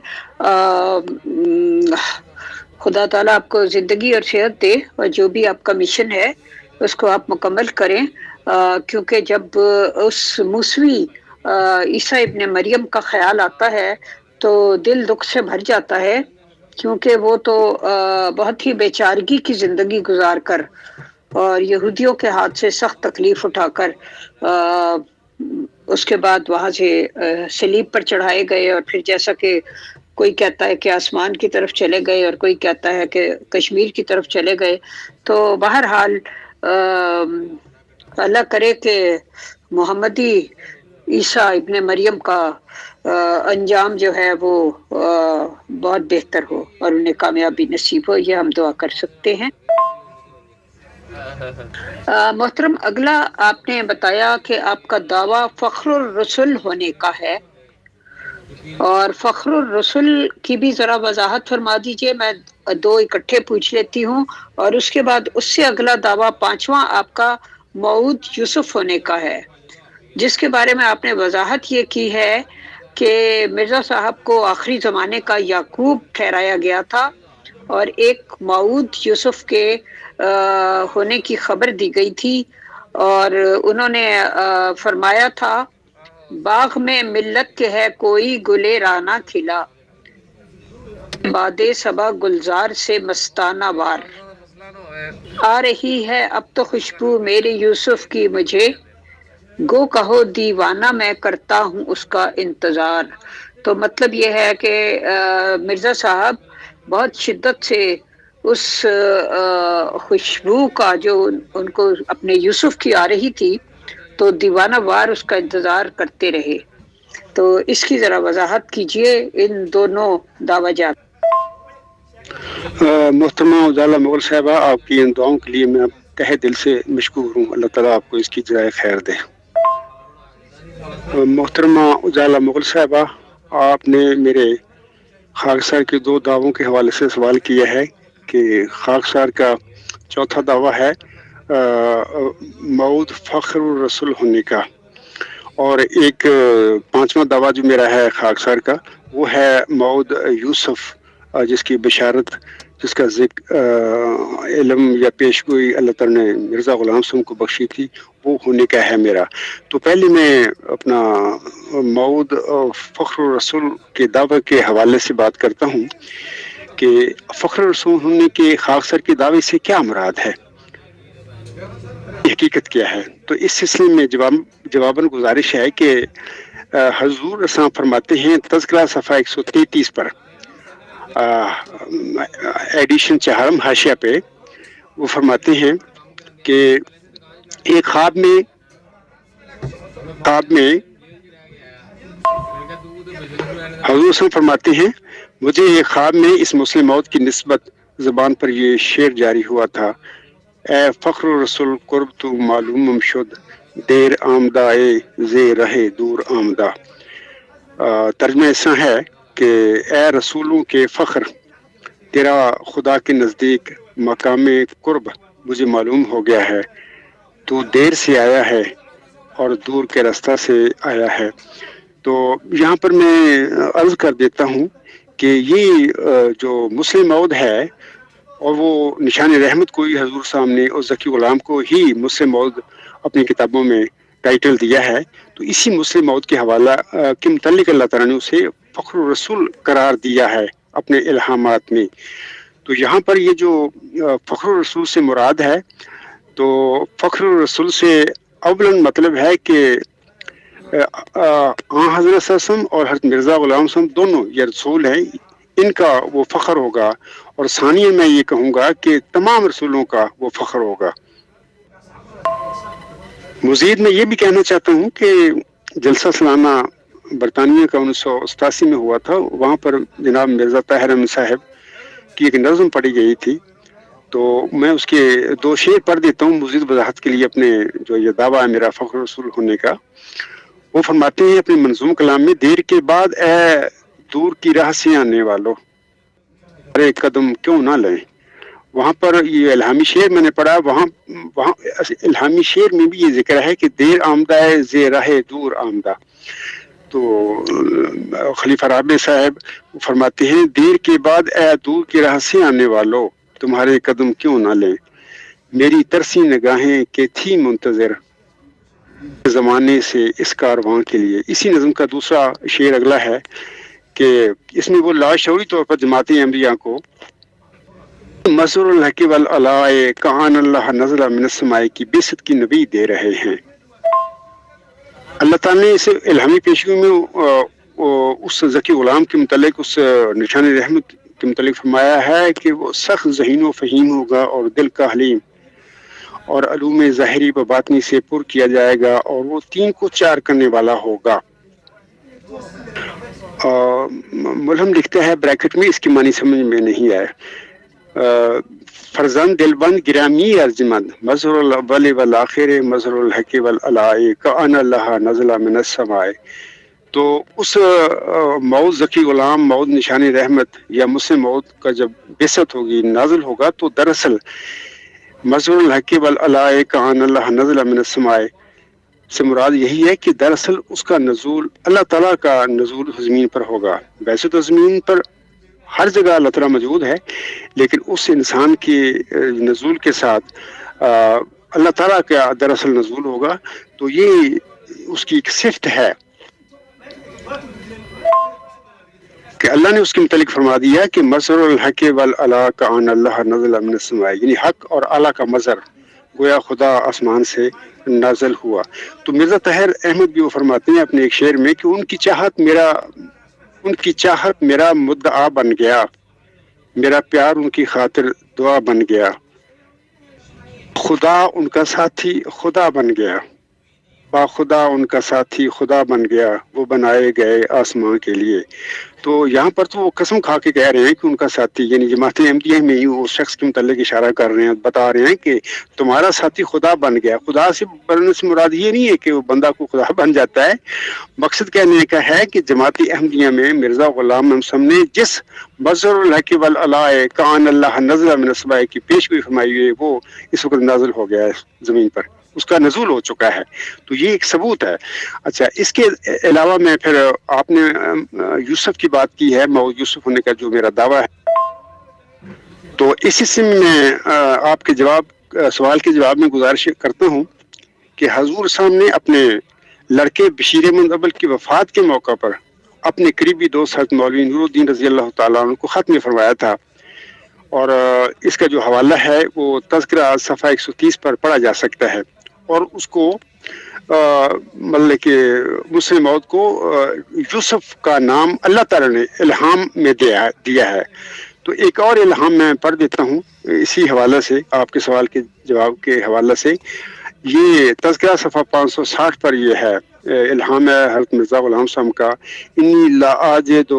خدا تعالیٰ آپ کو زندگی اور صحت دے، اور جو بھی آپ کا مشن ہے اس کو آپ مکمل کریں، کیونکہ جب اس موسوی عیسیٰ ابن مریم کا خیال آتا ہے تو دل دکھ سے بھر جاتا ہے، کیونکہ وہ تو بہت ہی بیچارگی کی زندگی گزار کر اور یہودیوں کے ہاتھ سے سخت تکلیف اٹھا کر اس کے بعد وہاں سے صلیب پر چڑھائے گئے، اور پھر جیسا کہ کوئی کہتا ہے کہ آسمان کی طرف چلے گئے اور کوئی کہتا ہے کہ کشمیر کی طرف چلے گئے. تو بہرحال اللہ کرے کہ محمدی عیسیٰ ابن مریم کا انجام جو ہے وہ بہت بہتر ہو اور انہیں کامیابی نصیب ہو، یہ ہم دعا کر سکتے ہیں. محترم، اگلا آپ نے بتایا کہ آپ کا دعویٰ فخر الرسل ہونے کا ہے، اور فخر الرسل کی بھی ذرا وضاحت فرما دیجئے. میں دو اکٹھے پوچھ لیتی ہوں، اور اس کے بعد اس سے اگلا دعویٰ پانچواں آپ کا موعود یوسف ہونے کا ہے، جس کے بارے میں آپ نے وضاحت یہ کی ہے کہ مرزا صاحب کو آخری زمانے کا یعقوب ٹھہرایا گیا تھا، اور ایک موعود یوسف کے ہونے کی خبر دی گئی تھی، اور انہوں نے فرمایا تھا باغ میں ملت کے ہے کوئی گلے رانا کھلا، بادے صبا گلزار سے مستانہ وار، آ رہی ہے اب تو خوشبو میرے یوسف کی مجھے، گو کہو دیوانہ میں کرتا ہوں اس کا انتظار. تو مطلب یہ ہے کہ مرزا صاحب بہت شدت سے اس خوشبو کا جو ان کو اپنے یوسف کی آ رہی تھی تو دیوانہ وار اس کا انتظار کرتے رہے. تو اس کی ذرا وضاحت کیجئے ان دونوں دعوی جات. محترمہ اجالا مغل صاحبہ، آپ کی ان دعاؤں کے لیے میں تہہ دل سے مشکور ہوں. اللہ تعالیٰ آپ کو اس کی جزائے خیر دے. محترمہ اجالا مغل صاحبہ، آپ نے میرے خاکسار کے دو دعووں کے حوالے سے سوال کیا ہے کہ خاکسار کا چوتھا دعویٰ ہے موعود فخر الرسول ہونے کا، اور ایک پانچواں دعویٰ جو میرا ہے خاکسار کا وہ ہے موعود یوسف، جس کی بشارت، جس کا ذکر علم یا پیشگوئی اللہ تعالیٰ نے مرزا غلام صاحب کو بخشی تھی، وہ ہونے کا ہے میرا. تو پہلے میں اپنا موعود فخر الرسول کے دعوے کے حوالے سے بات کرتا ہوں کہ فخر الرسول ہونے کے خاکسار کے دعوے سے کیا مراد ہے، حقیقت کیا ہے. تو اس سلسلے میں جواباً گزارش ہے کہ حضور رسول فرماتے ہیں تذکرہ صفحہ 133 پر، ایڈیشن چہارم حاشیہ پہ، وہ فرماتے ہیں کہ ایک خواب میں حضور صلی فرماتے ہیں مجھے ایک خواب میں اس مسلم موت کی نسبت زبان پر یہ شعر جاری ہوا تھا، اے فخر الرسول قرب تو معلوم شد، دیر آمدہ اے زے رہے دور آمدہ. ترجمہ ایسا ہے کہ اے رسولوں کے فخر، تیرا خدا کے نزدیک مقام قرب مجھے معلوم ہو گیا ہے، تو دیر سے آیا ہے اور دور کے راستہ سے آیا ہے. تو یہاں پر میں عرض کر دیتا ہوں کہ یہ جو مسلم موعود ہے، اور وہ نشان رحمت کوئی حضور سامنے اور ذکی غلام کو ہی مسلم موعود اپنی کتابوں میں ٹائٹل دیا ہے. تو اسی مسلم موعود کے حوالہ کے متعلق اللہ تعالیٰ نے اسے فخر الرسول قرار دیا ہے اپنے الہامات میں. تو یہاں پر یہ جو فخر الرسول سے مراد ہے، تو فخر الرسول سے اولاً مطلب ہے کہ حضرت صلی اللہ علیہ وسلم اور حضرت مرزا غلام صاحب دونوں یہ رسول ہیں، ان کا وہ فخر ہوگا. اور ثانیہ میں یہ کہوں گا کہ تمام رسولوں کا وہ فخر ہوگا. مزید میں یہ بھی کہنا چاہتا ہوں کہ جلسہ سالانہ برطانیہ کا 1987 میں ہوا تھا، وہاں پر جناب مرزا طاہر احمد صاحب کی ایک نظم پڑھی گئی تھی. تو میں اس کے 2 شعر پڑھ دیتا ہوں مزید وضاحت کے لیے اپنے جو یہ دعویٰ ہے میرا فخر رسول ہونے کا. وہ فرماتے ہیں اپنے منظوم کلام میں: دیر کے بعد اے دور کی راہ سے آنے والوں، ارے قدم کیوں نہ لیں. وہاں پر یہ الہامی شعر میں نے پڑھا، وہاں الہامی شعر میں بھی یہ ذکر ہے کہ دیر آمدہ ہے زیر راہ دور آمدہ. تو خلیفہ رابع صاحب فرماتے ہیں: دیر کے بعد اے دور کی راہ سے آنے والوں، تمہارے قدم کیوں نہ لیں. میری ترسی نگاہیں کہ تھی منتظر زمانے سے اس کارواں کے لیے. اسی نظم کا دوسرا شعر اگلا ہے کہ اس میں وہ لاشعوری طور پر جماعت احمدیہ کو مظہر الحق والعلائے کان اللہ نزل من السماء کی بست کی نبی دے رہے ہیں. اللہ تعالیٰ نے اس الہامی پیشگی میں اس ذکی غلام کے متعلق، اس نشان رحمت کے متعلق فرمایا ہے کہ وہ سخت ذہین و فہیم ہوگا اور دل کا حلیم، اور علوم ظاہری و باطنی سے پر کیا جائے گا، اور وہ 3 کو 4 کرنے والا ہوگا. ملہم لکھتا ہے بریکٹ میں، اس کی معنی سمجھ میں نہیں آئے: فرزند دلبند گرامی ارجمند مظہر الاول والآخر مظہر الحق والعلائے کان اللہ نزل من السماء. تو اس موعود ذکی غلام، موعود نشان رحمت یا مسلم موعود کا جب بعثت ہوگی، نازل ہوگا، تو دراصل مظہر الحق والعلائے کان اللہ نزل من السماء سے مراد یہی ہے کہ دراصل اس کا نزول اللہ تعالیٰ کا نزول زمین پر ہوگا. ویسے تو زمین پر ہر جگہ اللہ تعالیٰ موجود ہے، لیکن اس انسان کے نزول کے ساتھ اللہ تعالیٰ کا دراصل نزول ہوگا. تو یہ اس کی ایک صفت ہے کہ اللہ نے اس کے متعلق فرما دیا کہ مظہر الحق والعلا کان اللہ نزل من السماء، یعنی حق اور اعلیٰ کا مظہر گویا خدا آسمان سے نازل ہوا. تو مرزا طاہر احمد بھی وہ فرماتے ہیں اپنے ایک شعر میں کہ ان کی چاہت میرا مدعا بن گیا، میرا پیار ان کی خاطر دعا بن گیا، خدا ان کا ساتھی خدا بن گیا، با خدا ان کا ساتھی خدا بن گیا، وہ بنائے گئے آسمان کے لیے. تو یہاں پر تو وہ قسم کھا کے کہہ رہے ہیں کہ ان کا ساتھی، یعنی جماعت احمدیہ میں ہی اس شخص کے متعلق اشارہ کر رہے ہیں، بتا رہے ہیں کہ تمہارا ساتھی خدا بن گیا. خدا سے بننے سے مراد یہ نہیں ہے کہ وہ بندہ کو خدا بن جاتا ہے، مقصد کہنے کا ہے کہ جماعت احمدیہ میں مرزا غلام محمد نے جس مظہر الحق والعلائے کان اللہ نزل من السماء کی پیشگوئی فرمائی ہے، وہ اس وقت نازل ہو گیا ہے زمین پر، اس کا نزول ہو چکا ہے. تو یہ ایک ثبوت ہے. اچھا، اس کے علاوہ میں پھر آپ نے یوسف کی بات کی ہے، موعود یوسف ہونے کا جو میرا دعویٰ ہے، تو اس حصے میں میں آپ کے سوال کے جواب میں گزارش کرتا ہوں کہ حضور صاحب نے اپنے لڑکے بشیر احمد اول کی وفات کے موقع پر اپنے قریبی دوست حضرت مولوی نور الدین رضی اللہ تعالیٰ عنہ کو خط میں فرمایا تھا، اور اس کا جو حوالہ ہے وہ تذکرہ صفحہ 130 پر پڑھا جا سکتا ہے. اور اس کو مطلب کہ مسلم موعود کو یوسف کا نام اللہ تعالیٰ نے الہام میں دیا ہے. تو ایک اور الہام میں پڑھ دیتا ہوں اسی حوالے سے، آپ کے سوال کے جواب کے حوالے سے. یہ تذکرہ صفحہ 560 پر یہ ہے، الہام ہے حضرت مرزا غلام صاحب کا: انی لا آجد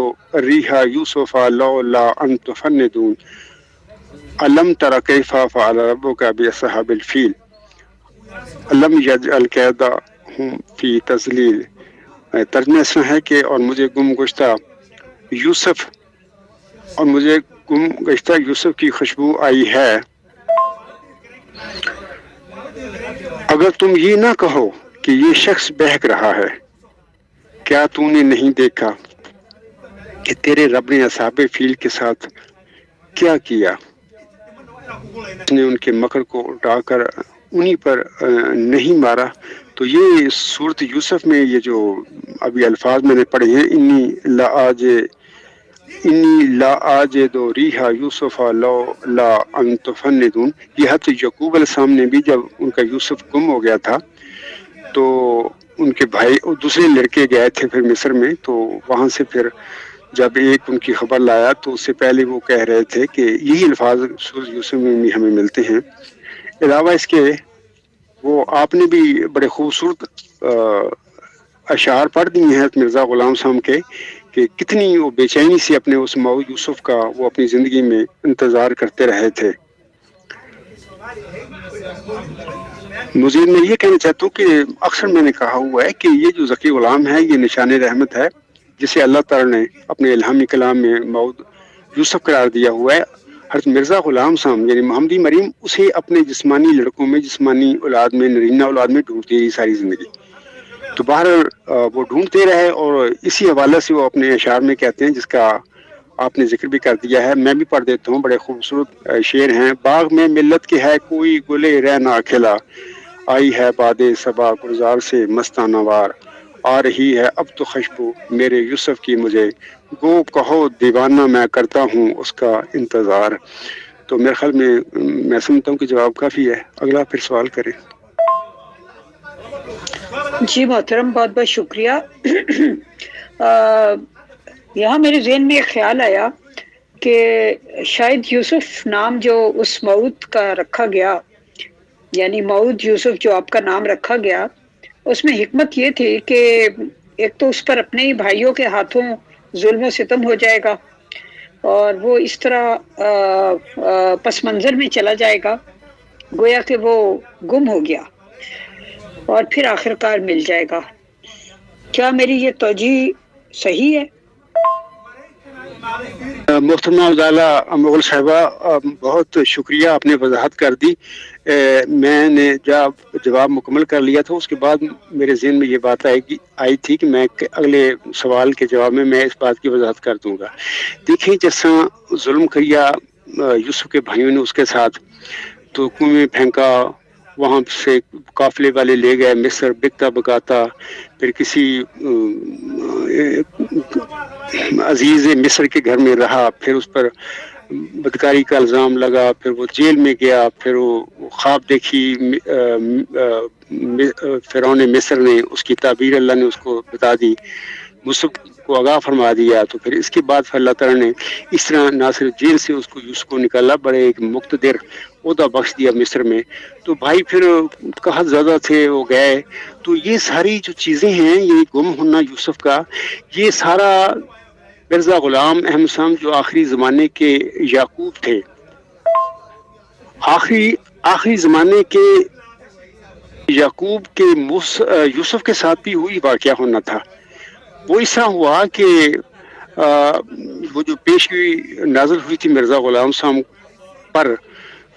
ریحا یوسف لولا ان تفندون علم تر کیف فعل ربک باصحاب الفیل علم یجعل کیدہم فی تضلیل. ترجمہ اس ہے کہ اور مجھے گم گشتہ یوسف کی خوشبو آئی ہے. اگر تم یہ نہ کہو کہ یہ شخص بہک رہا ہے، کیا تو نے نہیں دیکھا کہ تیرے رب نے اصحاب فیل کے ساتھ کیا کیا؟ اس نے ان کے مکر کو اٹھا کر انہی پر نہیں مارا تو یہ صورت یوسف میں یہ جو ابھی الفاظ میں نے پڑھے ہیں، انی لا آجدو ریحا یوسف لو لا ان تفندون، یہ حضرت یعقوب علیہ السلام نے بھی جب ان کا یوسف گم ہو گیا تھا تو ان کے بھائی دوسرے لڑکے گئے تھے پھر مصر میں، تو وہاں سے پھر جب ایک ان کی خبر لایا تو اس سے پہلے وہ کہہ رہے تھے کہ یہی الفاظ سورۃ یوسف میں بھی ہمیں ملتے ہیں۔ علاوہ اس کے وہ آپ نے بھی بڑے خوبصورت اشعار پڑھ دیے ہیں مرزا غلام صاحب کے، کہ کتنی وہ بے چینی سے اپنے اس موعود یوسف کا وہ اپنی زندگی میں انتظار کرتے رہے تھے۔ مزید میں یہ کہنا چاہتا ہوں کہ اکثر میں نے کہا ہوا ہے کہ یہ جو ذکی غلام ہے یہ نشان رحمت ہے، جسے اللہ تعالی نے اپنے الہامی کلام میں موعود یوسف قرار دیا ہوا ہے۔ حضرت مرزا غلام صاحب یعنی محمدی مریم اسے اپنے جسمانی لڑکوں میں، جسمانی اولاد میں، نرینہ اولاد میں ڈھونڈتی رہی ساری زندگی، تو باہر وہ ڈھونڈتے رہے، اور اسی حوالے سے وہ اپنے اشعار میں کہتے ہیں، جس کا آپ نے ذکر بھی کر دیا ہے، میں بھی پڑھ دیتا ہوں، بڑے خوبصورت شعر ہیں۔ باغ میں ملت کے ہے کوئی گلے رہنا کھلا، آئی ہے باد صبا گلزار سے مستانہ وار، آ رہی ہے اب تو خوشبو میرے یوسف کی مجھے، گو کہو دیوانہ میں کرتا ہوں اس کا انتظار۔ تو میرے خیال میں سمجھتا ہوں کہ جواب کافی ہے، اگلا پھر سوال کریں۔ جی محترم، بہت بہت شکریہ۔ یہاں میرے ذہن میں ایک خیال آیا کہ شاید یوسف نام جو اس موعود کا رکھا گیا، یعنی موعود یوسف جو آپ کا نام رکھا گیا، اس میں حکمت یہ تھی کہ ایک تو اس پر اپنے ہی بھائیوں کے ہاتھوں ظلم و ستم ہو جائے گا، اور وہ اس طرح پس منظر میں چلا جائے گا، گویا کہ وہ گم ہو گیا اور پھر آخر کار مل جائے گا۔ کیا میری یہ توجہ صحیح ہے؟ محترمہ ازالہ مغل صاحبہ، بہت شکریہ، آپ نے وضاحت کر دی۔ میں نے جب جواب مکمل کر لیا تھا اس کے بعد میرے ذہن میں یہ بات آئی تھی کہ میں اگلے سوال کے جواب میں اس بات کی وضاحت کر دوں گا۔ دیکھیں جیسا ظلم کیا یوسف کے بھائیوں نے اس کے ساتھ، تو کنویں میں پھینکا، وہاں سے قافلے والے لے گئے مصر، بکتا بکاتا، پھر کسی عزیز مصر کے گھر میں رہا، پھر اس پر بدکاری کا الزام لگا، پھر وہ جیل میں گیا، پھر وہ خواب دیکھی فرعون مصر نے، اس کی تعبیر اللہ نے اس کو بتا دی، یوسف کو آگاہ فرما دیا، تو پھر اس کے بعد پھر اللہ تعالیٰ نے اس طرح نہ صرف جیل سے اس کو یوسف کو نکالا، بڑے ایک مقتدر عہدہ بخش دیا مصر میں، تو بھائی پھر کہاں زیادہ تھے وہ گئے۔ تو یہ ساری جو چیزیں ہیں، یہ گم ہونا یوسف کا، یہ سارا مرزا غلام احمد صاحب جو آخری زمانے کے یعقوب تھے، آخری زمانے کے یعقوب کے یوسف کے ساتھ بھی وہی واقعہ ہونا تھا۔ وہ اس طرح ہوا کہ وہ جو پیشگی نازل ہوئی تھی مرزا غلام صاحب پر،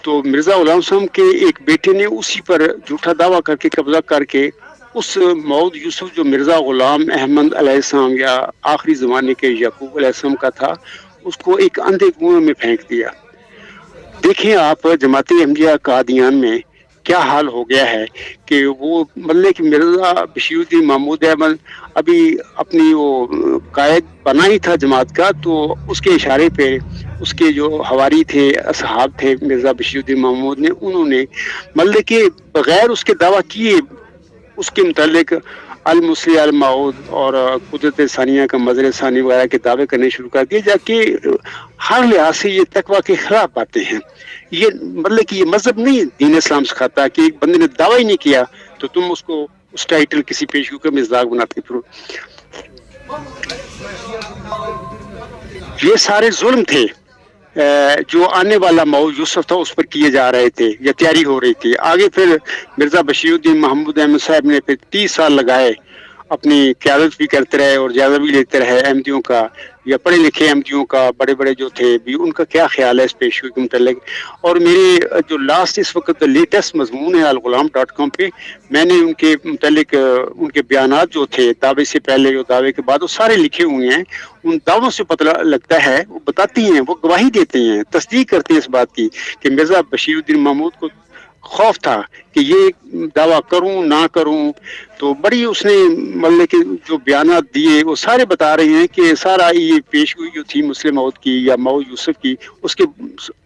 تو مرزا غلام صاحب کے ایک بیٹے نے اسی پر جھوٹا دعویٰ کر کے قبضہ کر کے اس موعود یوسف جو مرزا غلام احمد علیہ السلام یا آخری زمانے کے یعقوب علیہ السلام کا تھا، اس کو ایک اندھے کنویں میں پھینک دیا۔ دیکھیں آپ جماعت احمدیہ قادیان میں کیا حال ہو گیا ہے کہ وہ مطلب کہ مرزا بشیر الدین محمود احمد ابھی اپنی وہ قائد بنا ہی تھا جماعت کا، تو اس کے اشارے پہ اس کے جو حواری تھے، اصحاب تھے مرزا بشیر الدین محمود نے، انہوں نے مطلب کہ بغیر اس کے دعویٰ کیے اس کے متعلق المسیح المعود اور قدرت ثانیہ کا مظہر ثانی وغیرہ کے دعوے کرنے شروع کر دیے، جبکہ ہر لحاظ سے یہ تقویٰ کے خلاف باتیں ہیں۔ یہ مطلب کہ یہ مذہب نہیں دین اسلام سکھاتا کہ ایک بندے نے دعویٰ ہی نہیں کیا تو تم اس کو اس ٹائٹل کسی پیشگو کا مزاق بناتے پھرو۔ یہ سارے ظلم تھے جو آنے والا موعود یوسف تھا اس پر کیے جا رہے تھے یا تیاری ہو رہی تھی۔ آگے پھر مرزا بشیر الدین محمود احمد صاحب نے پھر 30 سال لگائے، اپنی قیادت بھی کرتے رہے اور جائزہ بھی لیتے رہے احمدیوں کا، یا پڑھے لکھے احمدیوں کا، بڑے بڑے جو تھے بھی ان کا کیا خیال ہے اس پیشگی کے متعلق۔ اور میرے جو لاسٹ اس وقت لیٹسٹ مضمون ہے الغلام.com پہ، میں نے ان کے متعلق ان کے بیانات جو تھے دعوے سے پہلے اور دعوے کے بعد وہ سارے لکھے ہوئے ہیں۔ ان دعووں سے پتہ لگتا ہے، وہ بتاتی ہیں، وہ گواہی دیتے ہیں، تصدیق کرتے ہیں اس بات کی کہ مرزا بشیر الدین محمود کو خوف تھا کہ یہ دعویٰ کروں نہ کروں. تو بڑی اس نے مطلب کہ جو بیانات دیے وہ سارے بتا رہے ہیں کہ سارا یہ پیشگوئی جو تھی مسلم موعود کی یا موعود یوسف کی اس کے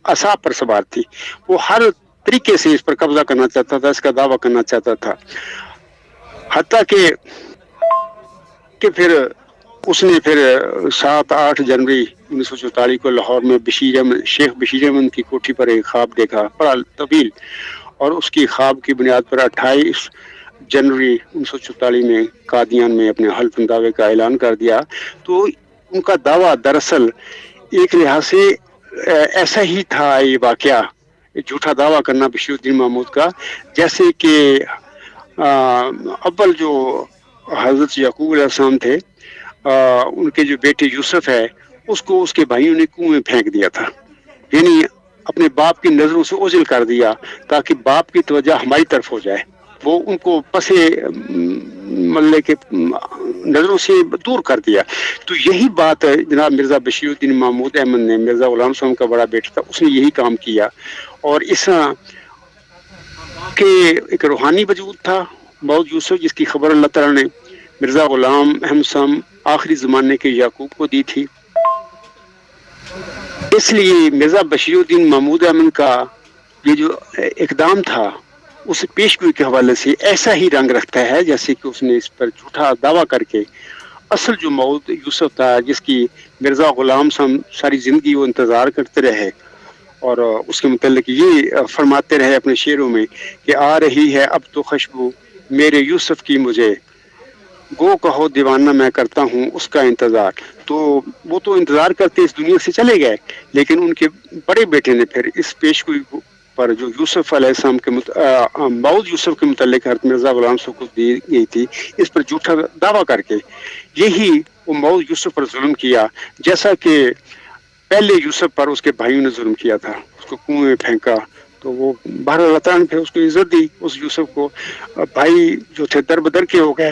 اعصاب پر سوار تھی. وہ ہر طریقے سے اس پر قبضہ کرنا چاہتا تھا, اس کا دعویٰ کرنا چاہتا تھا, حتیٰ کہ پھر اس نے پھر 7-8 جنوری 1944 کو لاہور میں شیخ بشیر احمد کی کوٹھی پر ایک خواب دیکھا بڑا طویل, اور اس کی خواب کی بنیاد پر 28 جنوری 1944 میں قادیان میں اپنے حلف دعوے کا اعلان کر دیا. تو ان کا دعویٰ دراصل ایک لحاظ سے ایسا ہی تھا, یہ واقعہ جھوٹا دعویٰ کرنا بشیر الدین محمود کا, جیسے کہ اول جو حضرت یعقوب علیہ السلام تھے, ان کے جو بیٹے یوسف ہے اس کو اس کے بھائیوں نے کنویں میں پھینک دیا تھا, یعنی اپنے باپ کی نظروں سے اوجھل کر دیا تاکہ باپ کی توجہ ہماری طرف ہو جائے. وہ ان کو پسے مطلب کہ نظروں سے دور کر دیا. تو یہی بات جناب مرزا بشیر الدین محمود احمد نے, مرزا غلام صاحب کا بڑا بیٹا تھا, اس نے یہی کام کیا. اور اس کے ایک روحانی وجود تھا موعود یوسف, جس کی خبر اللہ تعالیٰ نے مرزا غلام احمد صاحب آخری زمانے کے یعقوب کو دی تھی. اس لیے مرزا بشیر الدین محمود احمد کا یہ جو اقدام تھا اس پیشگوئی کے حوالے سے ایسا ہی رنگ رکھتا ہے جیسے کہ اس نے اس پر جھوٹا دعویٰ کر کے اصل جو موعود یوسف تھا, جس کی مرزا غلام صاحب ساری زندگی وہ انتظار کرتے رہے اور اس کے متعلق یہ فرماتے رہے اپنے شعروں میں کہ آ رہی ہے اب تو خوشبو میرے یوسف کی مجھے, گو کہو دیوانہ میں کرتا ہوں اس کا انتظار. تو وہ تو انتظار کرتے اس دنیا سے چلے گئے, لیکن ان کے بڑے بیٹے نے پھر اس پیشگوئی پر جو یوسف علیہ السلام کے موعود یوسف کے متعلق حضرت مرزا غلام صاحب کو دی گئی تھی, اس پر جھوٹا دعویٰ کر کے یہی وہ موعود یوسف پر ظلم کیا, جیسا کہ پہلے یوسف پر اس کے بھائیوں نے ظلم کیا تھا, اس کو کنویں میں پھینکا. تو وہ بہر اللہ تعالیٰ نے پھر اس کو عزت دی. اس یوسف کو بھائی جو تھے در بدر کے ہو گئے,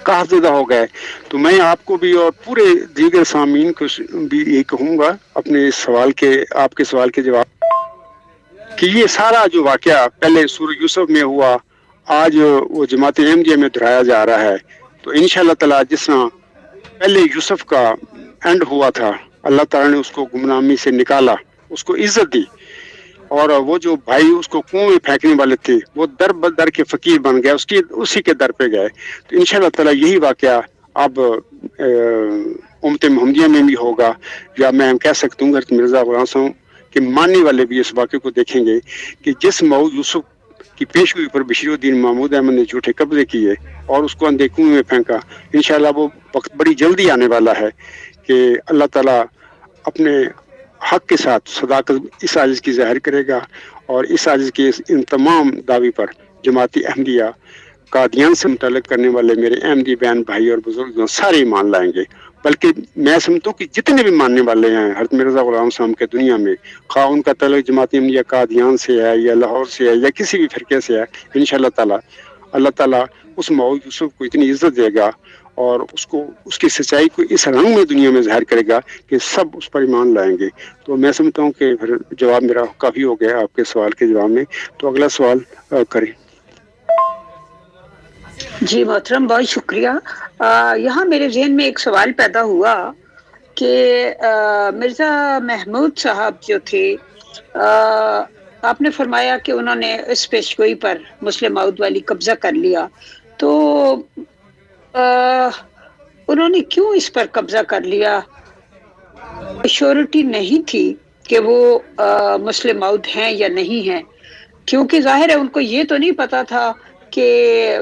قحط زدہ ہو گئے. تو میں آپ کو بھی اور پورے دیگر سامعین کو بھی یہ کہوں گا اپنے اس سوال کے, آپ کے سوال کے جواب, کہ یہ سارا جو واقعہ پہلے سورہ یوسف میں ہوا آج وہ جماعت احمدیہ میں دہرایا جا رہا ہے. تو انشاءاللہ تعالیٰ جس طرح پہلے یوسف کا اینڈ ہوا تھا, اللہ تعالیٰ نے اس کو گمنامی سے نکالا, اس کو عزت دی, اور وہ جو بھائی اس کو کنویں میں پھینکنے والے تھے وہ در بدر کے فقیر بن گئے, اسی کے در پہ گئے. تو انشاءاللہ تعالیٰ یہی واقعہ اب امت محمدیہ میں بھی ہوگا, یا میں کہہ سکتا ہوں حضرت مرزا غلام صاحب کے ماننے والے بھی اس واقعے کو دیکھیں گے کہ جس موعود یوسف کی پیشگوئی پر بشیر الدین محمود احمد نے جھوٹے قبضے کیے اور اس کو اندھے کنویں میں پھینکا, انشاءاللہ وہ وقت بڑی جلدی آنے والا ہے کہ اللہ تعالیٰ اپنے حق کے ساتھ صداقت اس عاجز کی ظاہر کرے گا, اور اس عاجز کے ان تمام دعوی پر جماعت احمدیہ قادیان سے متعلق کرنے والے میرے احمدی بہن بھائی اور بزرگ سارے ایمان لائیں گے. بلکہ میں سمجھتا ہوں کہ جتنے بھی ماننے والے ہیں حضرت مرزا غلام صاحب کے دنیا میں, خواہ ان کا تعلق جماعت احمدیہ قادیان سے ہے یا لاہور سے ہے یا کسی بھی فرقے سے ہے, انشاءاللہ تعالیٰ اللہ تعالیٰ اس موعود یوسف کو اتنی عزت دے گا اور اس کو اس کی سچائی کو اس رنگ میں دنیا میں ظاہر کرے گا کہ سب اس پر ایمان لائیں گے. تو میں سمجھتا ہوں کہ پھر جواب میرا کافی ہو گیا آپ کے سوال کے جواب میں. تو اگلا سوال کریں. جی محترم, بہت شکریہ. یہاں میرے ذہن میں ایک سوال پیدا ہوا کہ مرزا محمود صاحب جو تھے, آپ نے فرمایا کہ انہوں نے اس پیشگوئی پر مسلم موعود والی قبضہ کر لیا, تو انہوں نے کیوں اس پر قبضہ کر لیا؟ شیورٹی نہیں تھی کہ وہ مسلم موعود ہیں یا نہیں ہیں, کیونکہ ظاہر ہے ان کو یہ تو نہیں پتا تھا کہ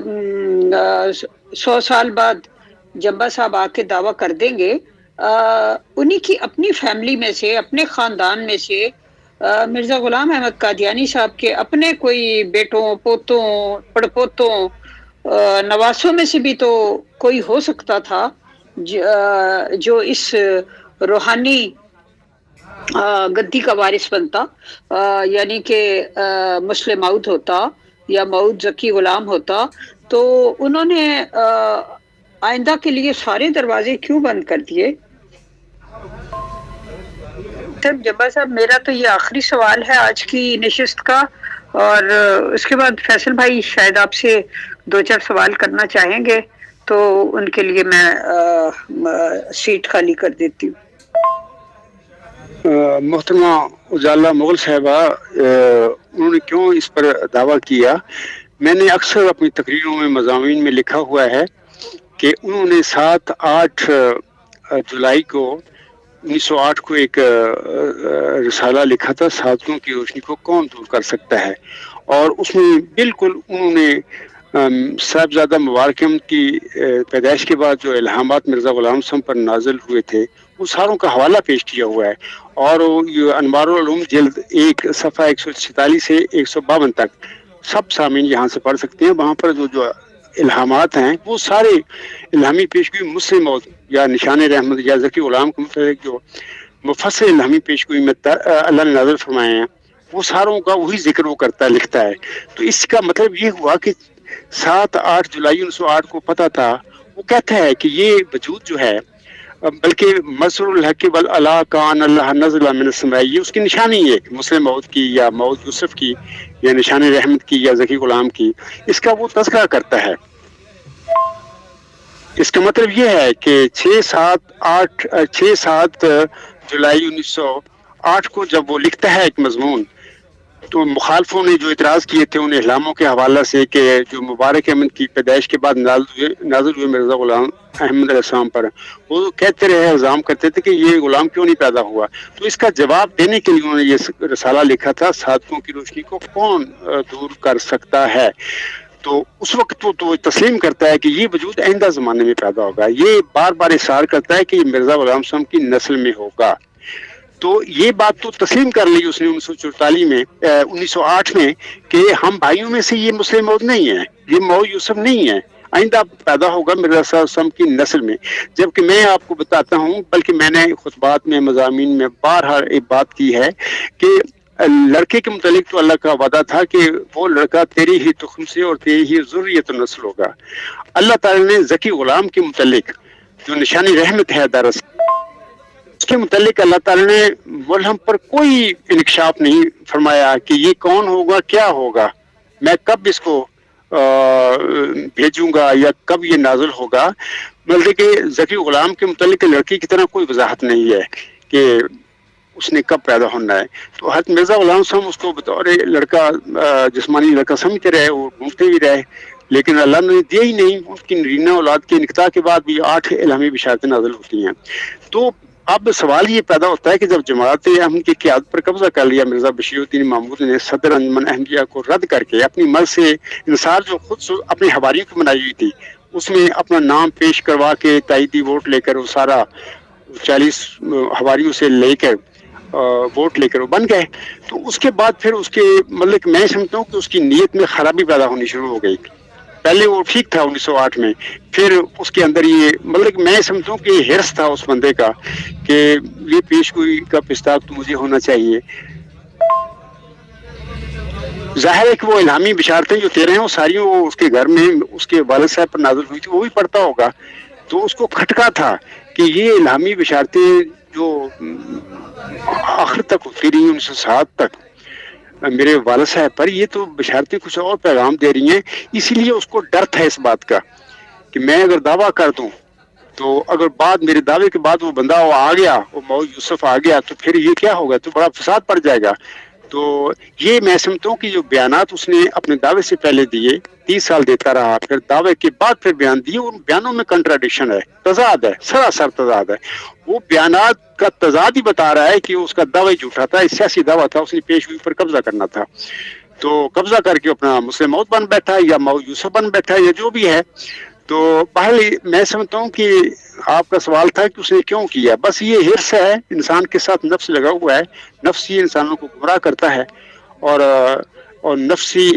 100 سال بعد جمبا صاحب آ کے دعویٰ کر دیں گے. انہی کی اپنی فیملی میں سے, اپنے خاندان میں سے مرزا غلام احمد قادیانی صاحب کے اپنے کوئی بیٹوں, پوتوں, پڑپوتوں, نواسوں میں سے بھی تو کوئی ہو سکتا تھا جو اس روحانی گدی کا وارث بنتا, یعنی کہ مسلم موعود ہوتا یا موعود ذکی غلام ہوتا. تو انہوں نے آئندہ کے لیے سارے دروازے کیوں بند کر دیے؟ جمبا صاحب, میرا تو یہ آخری سوال ہے آج کی نشست کا, اور اس کے بعد فیصل بھائی شاید آپ سے 2-4 سوال کرنا چاہیں گے تو ان کے لیے میں سیٹ خالی کر دیتی ہوں. محترمہ اجالا مغل صاحبہ انہوں نے کیوں اس پر دعویٰ کیا؟ میں نے اکثر اپنی تقریروں میں مضامین میں لکھا ہوا ہے کہ انہوں نے 7-8 جولائی کو 1908 کو ایک رسالہ لکھا تھا، سادگوں کی روشنی کو کون دور کر سکتا ہے، اور اس میں بالکل انہوں نے صاحبزادہ مبارک احمد کی پیدائش کے بعد جو الہامات مرزا غلام صاحب پر نازل ہوئے تھے وہ ساروں کا حوالہ پیش کیا ہوا ہے، اور یہ انوار العلوم جلد 1 صفحہ 146 سے 152 تک سب سامعین یہاں سے پڑھ سکتے ہیں. وہاں پر جو الہامات ہیں وہ سارے الہامی پیشگوئی مسلم موت یا نشان رحمت یا ذکی غلام کے متعلق جو مفصل الہامی پیشگوئی میں اللہ نے نازل فرمائے ہیں وہ ساروں کا وہی ذکر وہ کرتا ہے، لکھتا ہے. تو اس کا مطلب یہ ہوا کہ 7-8 جولائی 1908 کو پتہ تھا. وہ کہتا ہے کہ یہ وجود جو ہے بلکہ مصر الحق والعلا کان اللہ نزل من السماء، یہ اس کی نشانی ہے مسلم موت کی یا موت یوسف کی یا نشان رحمت کی یا ذکی غلام کی، اس کا وہ تذکرہ کرتا ہے. اس کا مطلب یہ ہے کہ 6-7 جولائی 1908 کو جب وہ لکھتا ہے ایک مضمون، تو مخالفوں نے جو اعتراض کیے تھے ان احلاموں کے حوالہ سے کہ جو مبارک احمد کی پیدائش کے بعد نازل ہوئے مرزا غلام احمد علیہ السلام پر، وہ کہتے رہے، الزام کرتے تھے کہ یہ غلام کیوں نہیں پیدا ہوا. تو اس کا جواب دینے کے لیے انہوں نے یہ رسالہ لکھا تھا، صادقوں کی روشنی کو کون دور کر سکتا ہے. تو اس وقت وہ تو تسلیم کرتا ہے کہ یہ وجود آئندہ زمانے میں پیدا ہوگا، یہ بار بار اصرار کرتا ہے کہ یہ مرزا غلام صاحب کی نسل میں ہوگا. تو یہ بات تو تسلیم کر لی اس نے 1944 میں 1908 میں کہ ہم بھائیوں میں سے یہ مسلم موعود نہیں ہے، یہ موعود یوسف نہیں ہے، آئندہ پیدا ہوگا مرزا صاحب وسلم کی نسل میں. جبکہ میں آپ کو بتاتا ہوں، بلکہ میں نے خطبات میں مضامین میں بارہا ایک بات کی ہے کہ لڑکے کے متعلق تو اللہ کا وعدہ تھا کہ وہ لڑکا تیری ہی تخم سے اور تیری ہی ذریت نسل ہوگا. اللہ تعالی نے ذکی غلام کے متعلق جو نشانی رحمت ہے دراصل اس کے متعلق اللہ تعالی نے ملہم پر کوئی انکشاف نہیں فرمایا کہ یہ کون ہوگا، کیا ہوگا، میں کب اس کو بھیجوں گا یا کب یہ نازل ہوگا. بلکہ کہ ذکی غلام کے متعلق لڑکی کی طرح کوئی وضاحت نہیں ہے کہ اس نے کب پیدا ہونا ہے. تو حضرت مرزا غلام صاحب اس کو بطور لڑکا جسمانی لڑکا سمجھتے رہے اور ڈھونڈتے بھی رہے، لیکن اللہ نے دیا ہی نہیں. اس کی نرینہ اولاد کے انقطاع کے بعد بھی 8 الہامی بشارتیں نازل ہوتی ہیں. تو اب سوال یہ پیدا ہوتا ہے کہ جب جماعت احمد کی قیادت پر قبضہ کر لیا مرزا بشیر الدین محمود نے صدر انجمن احمدیہ کو رد کر کے اپنی مرض سے انصار جو خود اپنے حواریوں کی بنائی ہوئی تھی اس میں اپنا نام پیش کروا کے تائیدی ووٹ لے کر وہ سارا 40 حواریوں سے لے کر ووٹ لے کر وہ بن گئے. تو اس کے بعد پھر اس کے مطلب میں سمجھتا ہوں کہ اس کی نیت میں خرابی پیدا ہونی شروع ہو گئی. پہلے وہ ٹھیک تھا 1908 میں، پھر اس کے اندر یہ مطلب میں سمجھتا ہوں کہ یہ ہرس تھا اس بندے کا کہ یہ پیشگوئی کا پستاق تو مجھے ہونا چاہیے. ظاہر ہے کہ وہ الہامی بشارتیں جو 13 ہیں وہ ساری وہ اس کے گھر میں اس کے والد صاحب پر نازل ہوئی تھی، وہ بھی پڑھتا ہوگا. تو اس کو کھٹکا تھا کہ یہ الہامی بشارتیں جو آخر تک ہوتی رہی 1907 تک میرے والد صاحب پر، یہ تو بشارتیں کچھ اور پیغام دے رہی ہیں. اسی لیے اس کو ڈر تھا اس بات کا کہ میں اگر دعویٰ کر دوں تو اگر بعد میرے دعوے کے بعد وہ بندہ وہ آ گیا، وہ موعود یوسف آ گیا تو پھر یہ کیا ہوگا، تو بڑا فساد پڑ جائے گا. تو یہ میں سمجھتا ہوں کہ جو بیانات اس نے اپنے دعوے سے پہلے دیے 30 سال دیتا رہا، پھر دعوے کے بعد پھر بیان دیے، ان بیانوں میں کنٹراڈکشن ہے، تضاد ہے، سراسر تضاد ہے. وہ بیانات کا تضاد ہی بتا رہا ہے کہ اس کا دعوی جھوٹا تھا، سیاسی دعویٰ تھا، اس نے پیشگوئی پر قبضہ کرنا تھا. تو قبضہ کر کے اپنا مسلم موعود بن بیٹھا یا موعود یوسف بن بیٹھا یا جو بھی ہے. تو پہلے میں سمجھتا ہوں کہ آپ کا سوال تھا کہ اس نے کیوں کیا، بس یہ ہرس ہے، انسان کے ساتھ نفس لگا ہوا ہے، نفس ہی انسانوں کو گمراہ کرتا ہے اور نفسی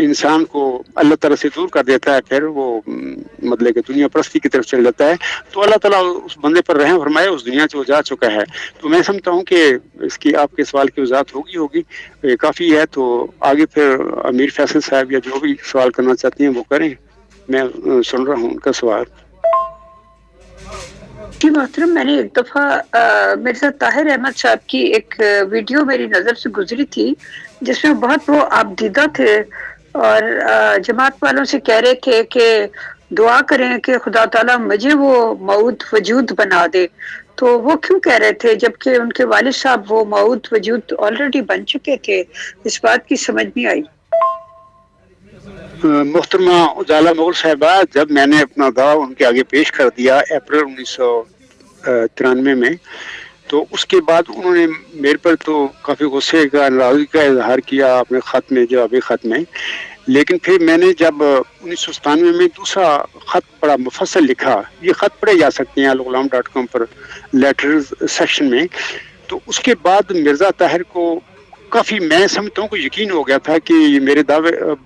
انسان کو اللہ تعالیٰ سے دور کر دیتا ہے، پھر وہ مطلب کہ دنیا پرستی کی طرف چل جاتا ہے. تو اللہ تعالیٰ اس بندے پر رحم فرمائے، اس دنیا سے وہ جا چکا ہے. تو میں سمجھتا ہوں کہ اس کی آپ کے سوال کی وضاحت ہوگی کافی ہے. تو آگے پھر امیر فیصل صاحب یا جو بھی سوال کرنا چاہتی ہیں وہ کریں، میں سن رہا ہوں ان کا سوال. جی محترم، میں نے ایک دفعہ مرزا طاہر احمد صاحب کی ایک ویڈیو میری نظر سے گزری تھی. جس میں بہت وہ آبدیدہ تھے اور جماعت والوں سے کہہ رہے تھے کہ دعا کریں کہ خدا تعالیٰ مجھے وہ موعود وجود بنا دے. تو وہ کیوں کہہ رہے تھے جبکہ ان کے والد صاحب وہ موعود وجود آلریڈی بن چکے تھے؟ اس بات کی سمجھ نہیں آئی. محترمہ اجالا مغل صاحبہ، جب میں نے اپنا دعویٰ ان کے آگے پیش کر دیا اپریل 1993 میں، تو اس کے بعد انہوں نے میرے پر تو کافی غصے کا، ناراضگی کا اظہار کیا اپنے خط میں، جوابی خط میں. لیکن پھر میں نے جب 1997 میں دوسرا خط بڑا مفصل لکھا، یہ خط پڑھے جا سکتے ہیں الغلام.com پر لیٹرز سیکشن میں، تو اس کے بعد مرزا طاہر کو کافی، میں سمجھتا ہوں کہ یقین ہو گیا تھا کہ یہ میرے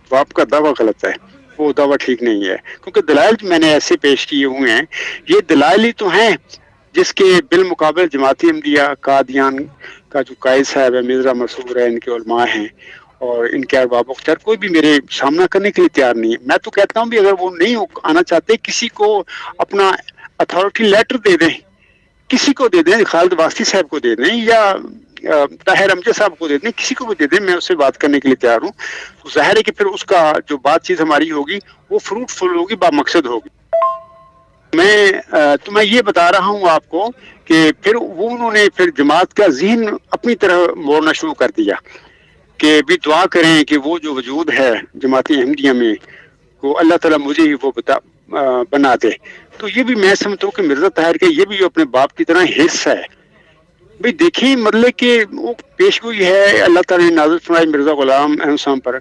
باپ کا دعویٰ غلط ہے، وہ دعویٰ ٹھیک نہیں ہے، کیونکہ دلائل میں نے ایسے پیش کیے ہوئے ہیں. یہ دلائل ہی تو ہیں جس کے بالمقابل جماعتی احمدیہ قادیان کا جو قائد صاحب ہے مرزا مسرور ہے، ان کے علماء ہیں اور ان کے ارباب اختیار کوئی بھی میرے سامنا کرنے کے لیے تیار نہیں ہے. میں تو کہتا ہوں بھی اگر وہ نہیں آنا چاہتے، کسی کو اپنا اتھارٹی لیٹر دے دیں، کسی کو دے دیں، خالد واسطی صاحب کو دے دیں یا طاہر امجد صاحب کو دے دیں، کسی کو بھی دے دیں، میں اس سے بات کرنے کے لیے تیار ہوں. تو ظاہر ہے کہ پھر اس کا جو بات چیت ہماری ہوگی وہ فروٹفل ہوگی، با مقصد ہوگی. میں یہ بتا رہا ہوں آپ کو کہ پھر وہ انہوں نے پھر جماعت کا ذہن اپنی طرح موڑنا شروع کر دیا کہ بھی دعا کریں کہ وہ جو وجود ہے جماعتی احمدیہ میں وہ اللہ تعالیٰ مجھے ہی وہ بنا دے. تو یہ بھی میں سمجھتا ہوں کہ مرزا طاہر کے یہ بھی اپنے باپ کی طرح حرص ہے. بھئی دیکھیں، مطلب کہ وہ پیشگوئی ہے اللہ تعالیٰ نے نازل فرمائی مرزا غلام احمد صاحب پر،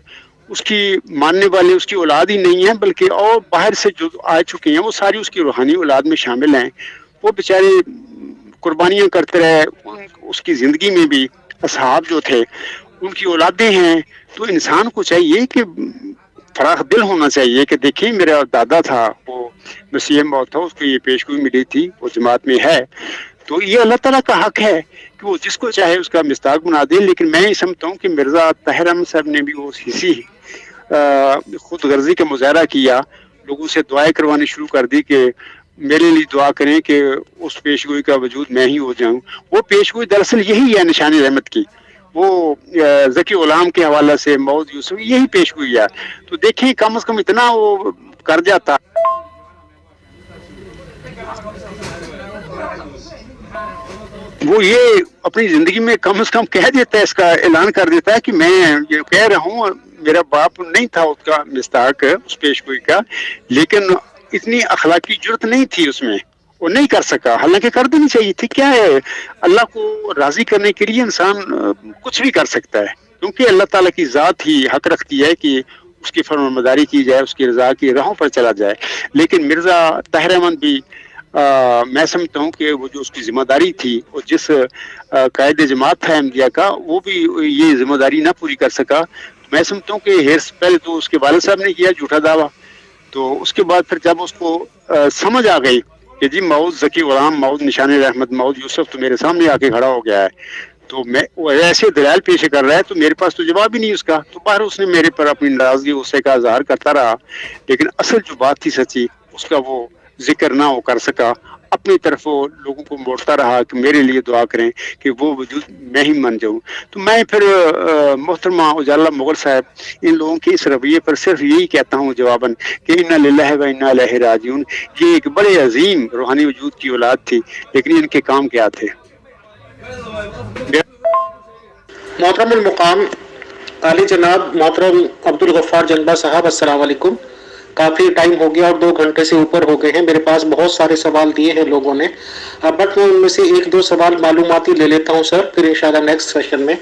اس کی ماننے والے اس کی اولاد ہی نہیں ہیں بلکہ اور باہر سے جو آ چکے ہیں وہ ساری اس کی روحانی اولاد میں شامل ہیں. وہ بیچارے قربانیاں کرتے رہے، اس کی زندگی میں بھی اصحاب جو تھے ان کی اولادیں ہیں. تو انسان کو چاہیے کہ فراخ دل ہونا چاہیے کہ دیکھیں میرا دادا تھا، وہ مسیح موت تھا، اس کو یہ پیشگوئی ملی تھی، وہ جماعت میں ہے. تو یہ اللہ تعالیٰ کا حق ہے کہ وہ جس کو چاہے اس کا مصداق بنا دے. لیکن میں یہ سمجھتا ہوں کہ مرزا طاہر احمد صاحب نے بھی وہ اسی خود غرضی کا مظاہرہ کیا، لوگوں سے دعائیں کروانی شروع کر دی کہ میرے لیے دعا کریں کہ اس پیشگوئی کا وجود میں ہی ہو جاؤں. وہ پیشگوئی دراصل یہی ہے نشان رحمت کی، وہ ذکی غلام کے حوالے سے موعود یوسف یہی پیشگوئی ہے. تو دیکھیں کم از کم اتنا وہ کر جاتا. وہ یہ اپنی زندگی میں کم از کم کہہ دیتا ہے، اس کا اعلان کر دیتا ہے کہ میں یہ کہہ رہا ہوں میرا باپ نہیں تھا اس کا مصداق اس پیشگوئی کا، لیکن اتنی اخلاقی جرت نہیں تھی اس میں، وہ نہیں کر سکا، حالانکہ کر دینی چاہیے تھی. کیا ہے، اللہ کو راضی کرنے کے لیے انسان کچھ بھی کر سکتا ہے، کیونکہ اللہ تعالیٰ کی ذات ہی حق رکھتی ہے کہ اس کی فرمانبرداری کی جائے، اس کی رضا کی راہوں پر چلا جائے. لیکن مرزا طاہر احمد بھی میں سمجھتا ہوں کہ وہ جو اس کی ذمہ داری تھی اور جس قائد جماعت تھا احمدیہ کا، وہ بھی یہ ذمہ داری نہ پوری کر سکا. میں سمجھتا ہوں کہ حرص پہلے تو اس کے والد صاحب نے کیا جھوٹا دعویٰ، تو اس کے بعد پھر جب اس کو سمجھ آ گئی کہ جی موعود ذکی غلام، موعود نشان رحمت، موعود یوسف تو میرے سامنے آ کے کھڑا ہو گیا ہے، تو میں ایسے دلائل پیش کر رہا ہے تو میرے پاس تو جواب ہی نہیں اس کا. تو باہر اس نے میرے پر اپنی ناراضگی غصے کا اظہار کرتا رہا، لیکن اصل جو بات تھی سچی اس کا وہ ذکر نہ ہو کر سکا. اپنی طرف وہ لوگوں کو موڑتا رہا کہ میرے لیے دعا کریں کہ وہ وجود میں ہی من جاؤں. تو میں پھر محترمہ اجالا مغل صاحب ان لوگوں کے اس رویے پر صرف یہی کہتا ہوں جواباً کہ انا للہ و انا الیہ راجعون. یہ ایک بڑے عظیم روحانی وجود کی اولاد تھی، لیکن ان کے کام کیا تھے؟ محترم المقام عالی جناب محترم عبدالغفار جنبہ صاحب، السلام علیکم. کافی ٹائم ہو گیا اور 2 گھنٹے سے اوپر ہو گئے ہیں. میرے پاس بہت سارے سوال دیے ہیں لوگوں نے، بٹ میں ان میں سے 1-2 سوال معلوماتی لے لیتا ہوں سر، پھر انشاءاللہ نیکسٹ سیشن میں.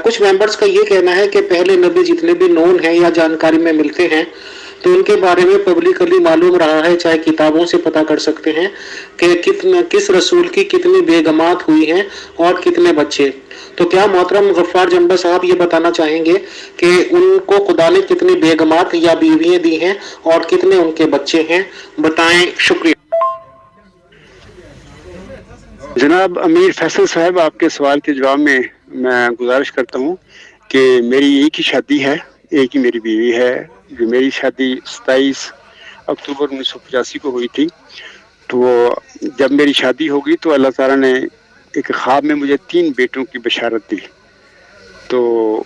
کچھ ممبرز کا یہ کہنا ہے کہ پہلے نبی جتنے بھی نون ہیں یا جانکاری میں ملتے ہیں تو ان کے بارے میں پبلکلی معلوم رہا ہے، چاہے کتابوں سے پتہ کر سکتے ہیں کہ کس رسول کی کتنی بیگمات ہوئی ہیں اور کتنے بچے. تو کیا محترم غفار جنبہ صاحب یہ بتانا چاہیں گے کہ ان کو خدا نے کتنی بیگمات یا بیویاں دی ہیں اور کتنے ان کے بچے ہیں؟ بتائیں. شکریہ. جناب امیر فیصل صاحب، آپ کے سوال کے جواب میں گزارش کرتا ہوں کہ میری ایک ہی شادی ہے، ایک ہی میری بیوی ہے. جو میری شادی 27 اکتوبر 1985 کو ہوئی تھی. تو جب میری شادی ہوگی تو اللہ تعالیٰ نے ایک خواب میں مجھے 3 بیٹوں کی بشارت دی. تو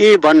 A1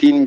3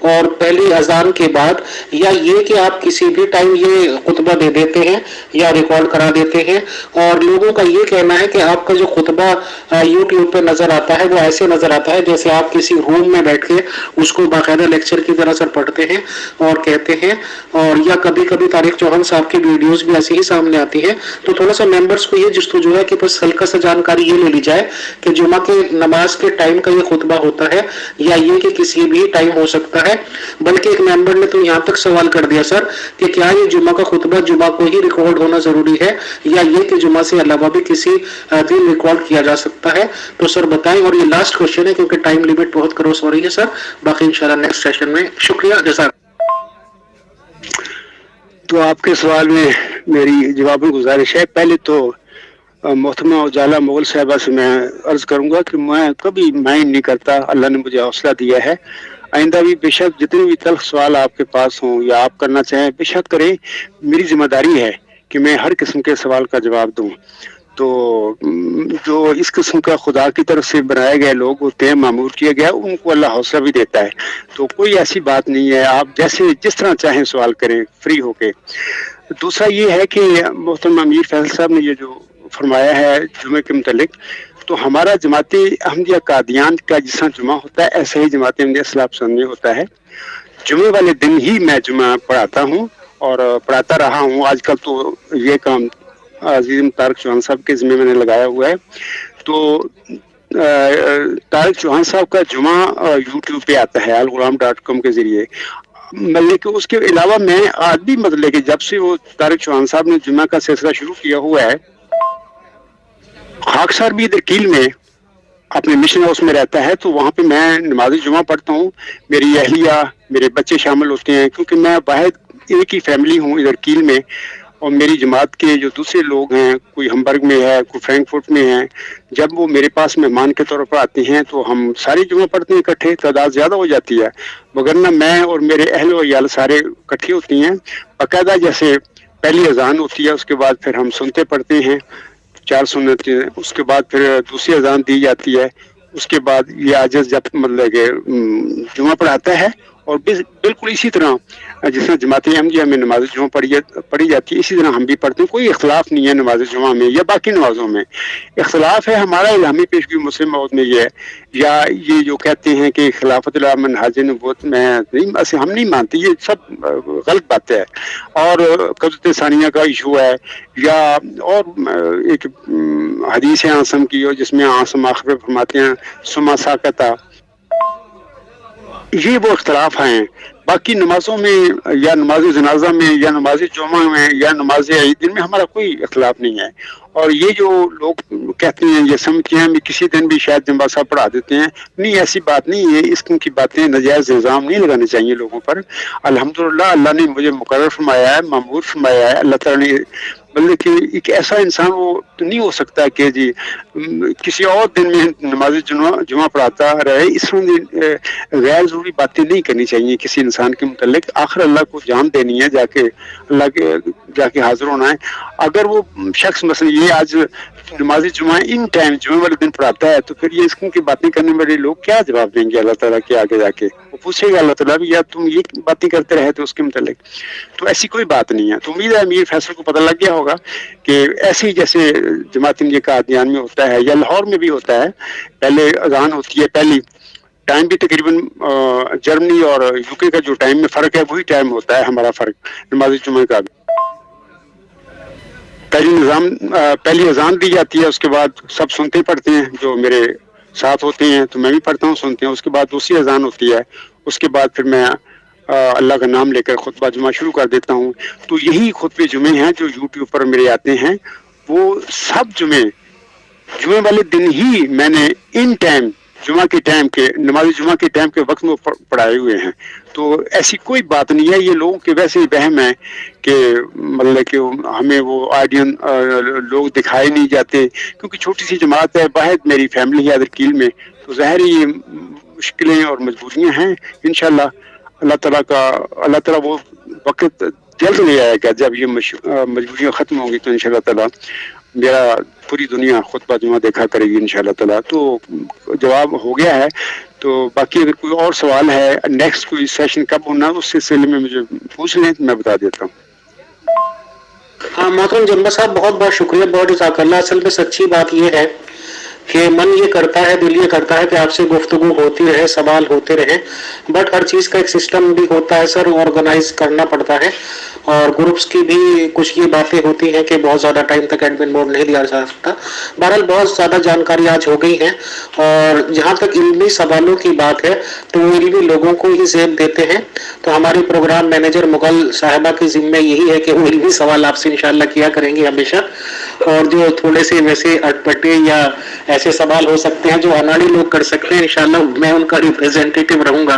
اور پہلی اذان کے بعد، یا یہ کہ آپ کسی بھی ٹائم یہ خطبہ دے دیتے ہیں یا ریکارڈ کرا دیتے ہیں؟ اور لوگوں کا یہ کہنا ہے کہ آپ کا جو خطبہ یوٹیوب پہ نظر آتا ہے وہ ایسے نظر آتا ہے جیسے آپ کسی روم میں بیٹھ کے اس کو باقاعدہ لیکچر کی طرح سے پڑھتے ہیں اور کہتے ہیں، اور یا کبھی کبھی طارق چوہان صاحب کی ویڈیوز بھی ایسی ہی سامنے آتی ہے۔ تو تھوڑا سا ممبرس کو یہ جستجو ہے کہ بس ہلکا سا جانکاری یہ لے لی جائے کہ جمعہ کے نماز کے ٹائم کا یہ خطبہ ہوتا ہے یا یہ کہ کسی بھی ٹائم ہو سکتا ہے۔ بلکہ ایک ممبر نے تو یہاں تک سوال کر دیا سر کہ کیا یہ جمعہ کا خطبہ جمعہ کو ہی ریکارڈ ہونا ضروری ہے یا یہ کہ جمعہ سے علاوہ بھی کسی دن ریکارڈ کیا جا سکتا ہے؟ تو سر بتائیں، اور یہ لاسٹ کوشچن ہے کیونکہ ٹائم لیمٹ بہت کروس ہو رہی ہے سر، باقی انشاءاللہ نیکسٹ سیشن میں۔ شکریہ، جزاک۔ تو آپ کے سوال میں میری جواب میں گزارش ہے، پہلے تو محترمہ اجالا مغل صاحبہ سے میں عرض کروں گا کہ میں کبھی مائنڈ نہیں کرتا، اللہ نے مجھے حوصلہ دیا ہے، آئندہ بھی بے شک جتنے بھی تلخ سوال آپ کے پاس ہوں یا آپ کرنا چاہیں بے شک کریں، میری ذمہ داری ہے کہ میں ہر قسم کے سوال کا جواب دوں۔ تو جو اس قسم کا خدا کی طرف سے بنائے گئے لوگ ہوتے ہیں، معمور کیا گیا، ان کو اللہ حوصلہ بھی دیتا ہے، تو کوئی ایسی بات نہیں ہے، آپ جیسے جس طرح چاہیں سوال کریں فری ہو کے۔ دوسرا یہ ہے کہ محترم امیر فیصل صاحب نے یہ جو فرمایا ہے جمعے کے متعلق، تو ہمارا جماعت احمدیہ قادیان کا جس طرح جمعہ ہوتا ہے ایسے ہی جماعت احمدیہ اصلاح پسند میں ہوتا ہے۔ جمعے والے دن ہی میں جمعہ پڑھاتا ہوں اور پڑھاتا رہا ہوں، آج کل تو یہ کام عزیز طارق چوہان صاحب کے ذمہ میں نے لگایا ہوا ہے۔ تو طارق چوہان صاحب کا جمعہ یوٹیوب پہ آتا ہے alghulam.com کے ذریعے، مطلب کہ اس کے علاوہ میں آج بھی مطلب کہ جب سے وہ طارق چوہان صاحب نے جمعہ کا سلسلہ شروع کیا ہوا ہے، خاکسار بھی ادھر کیل میں اپنے مشن ہاؤس میں رہتا ہے، تو وہاں پہ میں نماز جمعہ پڑھتا ہوں، میری اہلیہ میرے بچے شامل ہوتے ہیں، کیونکہ میں واحد ایک ہی فیملی ہوں ادھر کیل میں، اور میری جماعت کے جو دوسرے لوگ ہیں، کوئی ہمبرگ میں ہے، کوئی فرینکفرٹ میں ہے، جب وہ میرے پاس مہمان کے طور پر آتے ہیں تو ہم سارے جمعہ پڑھتے ہیں اکٹھے، تعداد زیادہ ہو جاتی ہے، وگرنہ میں اور میرے اہل و عیال سارے اکٹھے ہوتی ہیں، باقاعدہ جیسے پہلی اذان ہوتی ہے اس کے بعد پھر ہم سنتے پڑھتے ہیں 4 سنت، اس کے بعد پھر دوسری اذان دی جاتی ہے، اس کے بعد یہ عاجز جب مطلب کہ جمعہ پڑھاتا ہے، اور بالکل اسی طرح جس طرح جماعت احمدیہ میں نماز جمعہ پڑھی جاتی ہے اسی طرح ہم بھی پڑھتے ہیں، کوئی اختلاف نہیں ہے نماز جمعہ میں یا باقی نمازوں میں۔ اختلاف ہے ہمارا الہامی پیشگی مسلم موت میں یہ ہے، یا یہ جو کہتے ہیں کہ خلافت اللہ منہاج نبوت میں ہم نہیں مانتے، یہ سب غلط بات ہے، اور قبضۃ ثانیہ کا ایشو ہے، یا اور ایک حدیث ہے عاصم کی جس میں عاصم آخر میں فرماتے ہیں سما ساکتا، یہ وہ اختلاف ہیں۔ باقی نمازوں میں یا نماز جنازہ میں یا نماز جمعہ میں یا نماز عید میں ہمارا کوئی اختلاف نہیں ہے، اور یہ جو لوگ کہتے ہیں یہ سمجھتے ہیں کسی دن بھی شاید جمعہ صاحب پڑھا دیتے ہیں، نہیں ایسی بات نہیں ہے، اس قسم کی باتیں ناجائز الزام نہیں لگانے چاہیے لوگوں پر۔ الحمدللہ اللہ نے مجھے مقرر فرمایا ہے، مامور فرمایا ہے، اللہ تعالیٰ نے، بلکہ کہ ایک ایسا انسان وہ نہیں ہو سکتا کہ جی کسی اور دن میں نماز جمعہ پڑھاتا رہے، اس میں غیر ضروری باتیں نہیں کرنی چاہیے کسی انسان کے متعلق۔ آخر اللہ کو جان دینی ہے، اللہ کے جا کے حاضر ہونا ہے۔ اگر وہ شخص مثلا یہ آج نماز جمعہ ان ٹائم جمعہ والے دن پڑھاتا ہے، تو پھر یہ اس کی باتیں کرنے والے لوگ کیا جواب دیں گے اللہ تعالیٰ کے آگے جا کے؟ وہ پوچھے گا اللہ تعالیٰ بھی، یا تم یہ باتیں کرتے رہے تھے اس کے متعلق؟ تو ایسی کوئی بات نہیں ہے۔ تو امید ہے امیر فیصل کو پتہ لگ گیا ہوگا کہ ایسی جیسے جماعت احمدیہ قادیان میں ہوتا ہے یا لاہور میں بھی ہوتا ہے، پہلے اذان ہوتی ہے، پہلی ٹائم بھی تقریباً جرمنی اور یو کے کا جو ٹائم میں فرق ہے وہی ٹائم ہوتا ہے ہمارا فرق نماز جمعہ کا بھی۔ پہلی اذان دی جاتی ہے، اس کے بعد سب سنتے پڑھتے ہیں، جو میرے ساتھ ہوتے ہیں تو میں بھی پڑھتا ہوں سنتے ہیں، اس کے بعد دوسری اذان ہوتی ہے، اس کے بعد پھر میں اللہ کا نام لے کر خطبہ جمعہ شروع کر دیتا ہوں۔ تو یہی خطبے جمعے ہیں جو یوٹیوب پر میرے آتے ہیں، وہ سب جمعے والے دن ہی میں نے ان ٹائم جمعہ کے ٹائم کے نماز جمعہ کے ٹائم کے وقت میں پڑھائے ہوئے ہیں۔ تو ایسی کوئی بات نہیں ہے، یہ لوگوں کے ویسے ہی وہم ہے کہ مطلب کہ ہمیں وہ آئیڈین لوگ دکھائے نہیں جاتے، کیونکہ چھوٹی سی جماعت ہے، واحد میری فیملی ہے ادھر کیل میں، تو ظاہر ہی یہ مشکلیں اور مجبوریاں ہیں۔ انشاءاللہ اللہ تعالیٰ وہ وقت جلد لے آئے گا جب یہ مجبوریاں ختم ہوں گی، تو انشاءاللہ تعالیٰ میرا پوری دنیا خطبہ جمعہ دیکھا کرے گی انشاءاللہ تعالیٰ۔ تو جواب ہو گیا ہے، تو تو باقی اگر کوئی اور سوال ہے نیکسٹ کوئی سیشن کب ہونا اس سلسلے میں مجھے پوچھ لیں تو میں بتا دیتا ہوں. ہاں محترم جمبا صاحب بہت بہت شکریہ, بہت جزاک اللہ. اصل میں سچی بات یہ ہے کہ من یہ کرتا ہے, دل یہ کرتا ہے کہ آپ سے گفتگو ہوتی رہے, سوال ہوتے رہے, بٹ ہر چیز کا ایک سسٹم بھی ہوتا ہے سر, آرگنائز کرنا پڑتا ہے, اور گروپس کی بھی کچھ یہ باتیں ہوتی ہیں کہ بہت زیادہ ٹائم تک ایڈمن موڈ نہیں دیا جا سکتا. بہرحال بہت زیادہ جانکاری آج ہو گئی ہے, اور جہاں تک علمی سوالوں کی بات ہے تو وہ علمی لوگوں کو ہی زیب دیتے ہیں. تو ہماری پروگرام مینیجر مغل صاحبہ کی ذمہ یہی ہے کہ وہ علمی سوال آپ سے انشاءاللہ کیا کریں گے ہمیشہ, اور جو تھوڑے سے ویسے اٹپٹے یا ایسے سوال ہو سکتے ہیں جو اناڑی لوگ کر سکتے ہیں, انشاءاللہ میں ان کا ریپریزنٹیٹو رہوں گا.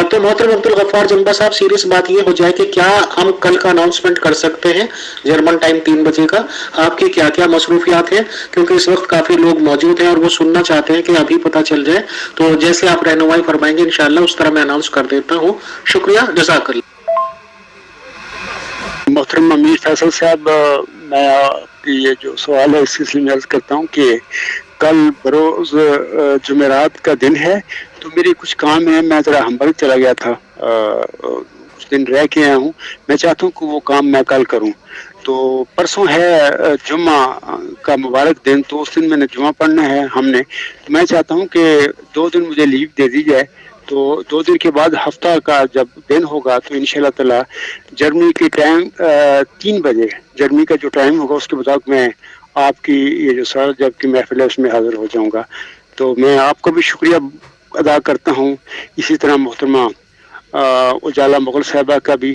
تو محترم عبدالغفار جمبا صاحب, سیریس بات یہ ہو جائے کہ کیا ہم کل کا اناؤنسمنٹ کر سکتے ہیں جرمن ٹائم 3 بجے کا؟ آپ کی کیا کیا مصروفیات ہیں, کیونکہ اس وقت کافی لوگ موجود ہیں اور وہ سننا چاہتے ہیں کہ ابھی پتہ چل جائے. تو جیسے آپ رہنمائی فرمائیں گے انشاءاللہ اس طرح میں اناؤنس کر دیتا ہوں. شکریہ, جزاک اللہ. محترم امیر فیصل صاحب, میں آپ کی یہ جو سوال ہے اس سلسلے میں عرض کرتا ہوں کہ کل بروز جمعرات کا دن ہے, تو میری کچھ کام ہے, میں ذرا ہمبل چلا گیا تھا, کچھ دن رہ کے آیا ہوں, میں چاہتا ہوں کہ وہ کام میں کل کروں. تو پرسوں ہے جمعہ کا مبارک دن, تو اس دن میں نے جمعہ پڑھنا ہے ہم نے, تو میں چاہتا ہوں کہ 2 دن مجھے لیو دے دی جائے. تو 2 دن کے بعد ہفتہ کا جب دن ہوگا تو انشاءاللہ تعالی جرمنی کے ٹائم 3 بجے جرمنی کا جو ٹائم ہوگا اس کے مطابق میں آپ کی یہ جو سر جب کی محفل ہے اس میں حاضر ہو جاؤں گا. تو میں آپ کا بھی شکریہ ادا کرتا ہوں, اسی طرح محترمہ اجالا مغل صاحبہ کا بھی,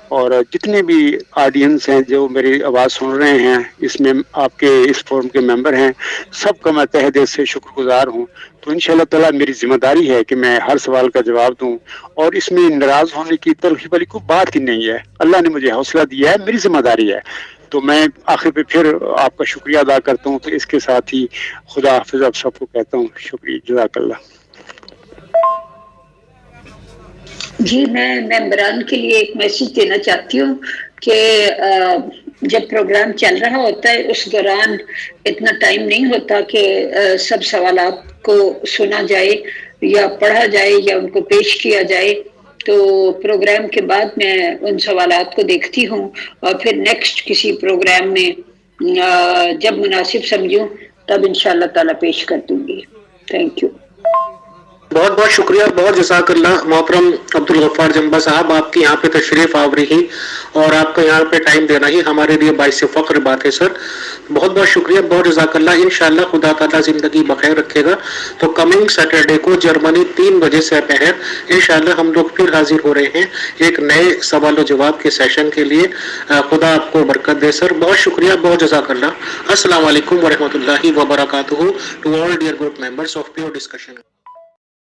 اور جتنے بھی آڈینس ہیں جو میری آواز سن رہے ہیں, اس میں آپ کے اس فورم کے ممبر ہیں, سب کا میں تہ دل سے شکر گزار ہوں. تو انشاءاللہ تعالی میری ذمہ داری ہے کہ میں ہر سوال کا جواب دوں, اور اس میں ناراض ہونے کی تلخی والی کوئی بات ہی نہیں ہے. اللہ نے مجھے حوصلہ دیا ہے, میری ذمہ داری ہے. تو میں آخر پہ پھر آپ کا شکریہ ادا کرتا ہوں. تو اس کے ساتھ ہی خدا حافظ آپ سب کو کہتا ہوں. شکریہ, جزاک اللہ. جی, میں ممبران کے لیے ایک میسج دینا چاہتی ہوں کہ جب پروگرام چل رہا ہوتا ہے اس دوران اتنا ٹائم نہیں ہوتا کہ سب سوالات کو سنا جائے یا پڑھا جائے یا ان کو پیش کیا جائے. تو پروگرام کے بعد میں ان سوالات کو دیکھتی ہوں اور پھر نیکسٹ کسی پروگرام میں جب مناسب سمجھوں تب انشاءاللہ تعالی پیش کر دوں گی. Thank you. بہت بہت شکریہ, بہت جزاک اللہ محترم عبدالغفار جمبا صاحب, آپ کی یہاں پہ تشریف آوری ہی اور آپ کا یہاں پہ ٹائم دینا ہی ہمارے لیے باعث فخر بات ہے سر. بہت بہت شکریہ, بہت جزاک اللہ. انشاءاللہ خدا تعالیٰ زندگی بخیر رکھے گا. تو کمنگ سیٹرڈے کو جرمنی 3 بجے سے پہر انشاءاللہ ہم لوگ پھر حاضر ہو رہے ہیں ایک نئے سوال و جواب کے سیشن کے لیے. خدا آپ کو برکت دے سر, بہت شکریہ, بہت جزاک اللہ. السلام علیکم ورحمۃ اللہ وبرکاتہ. To all dear group members of pure discussion.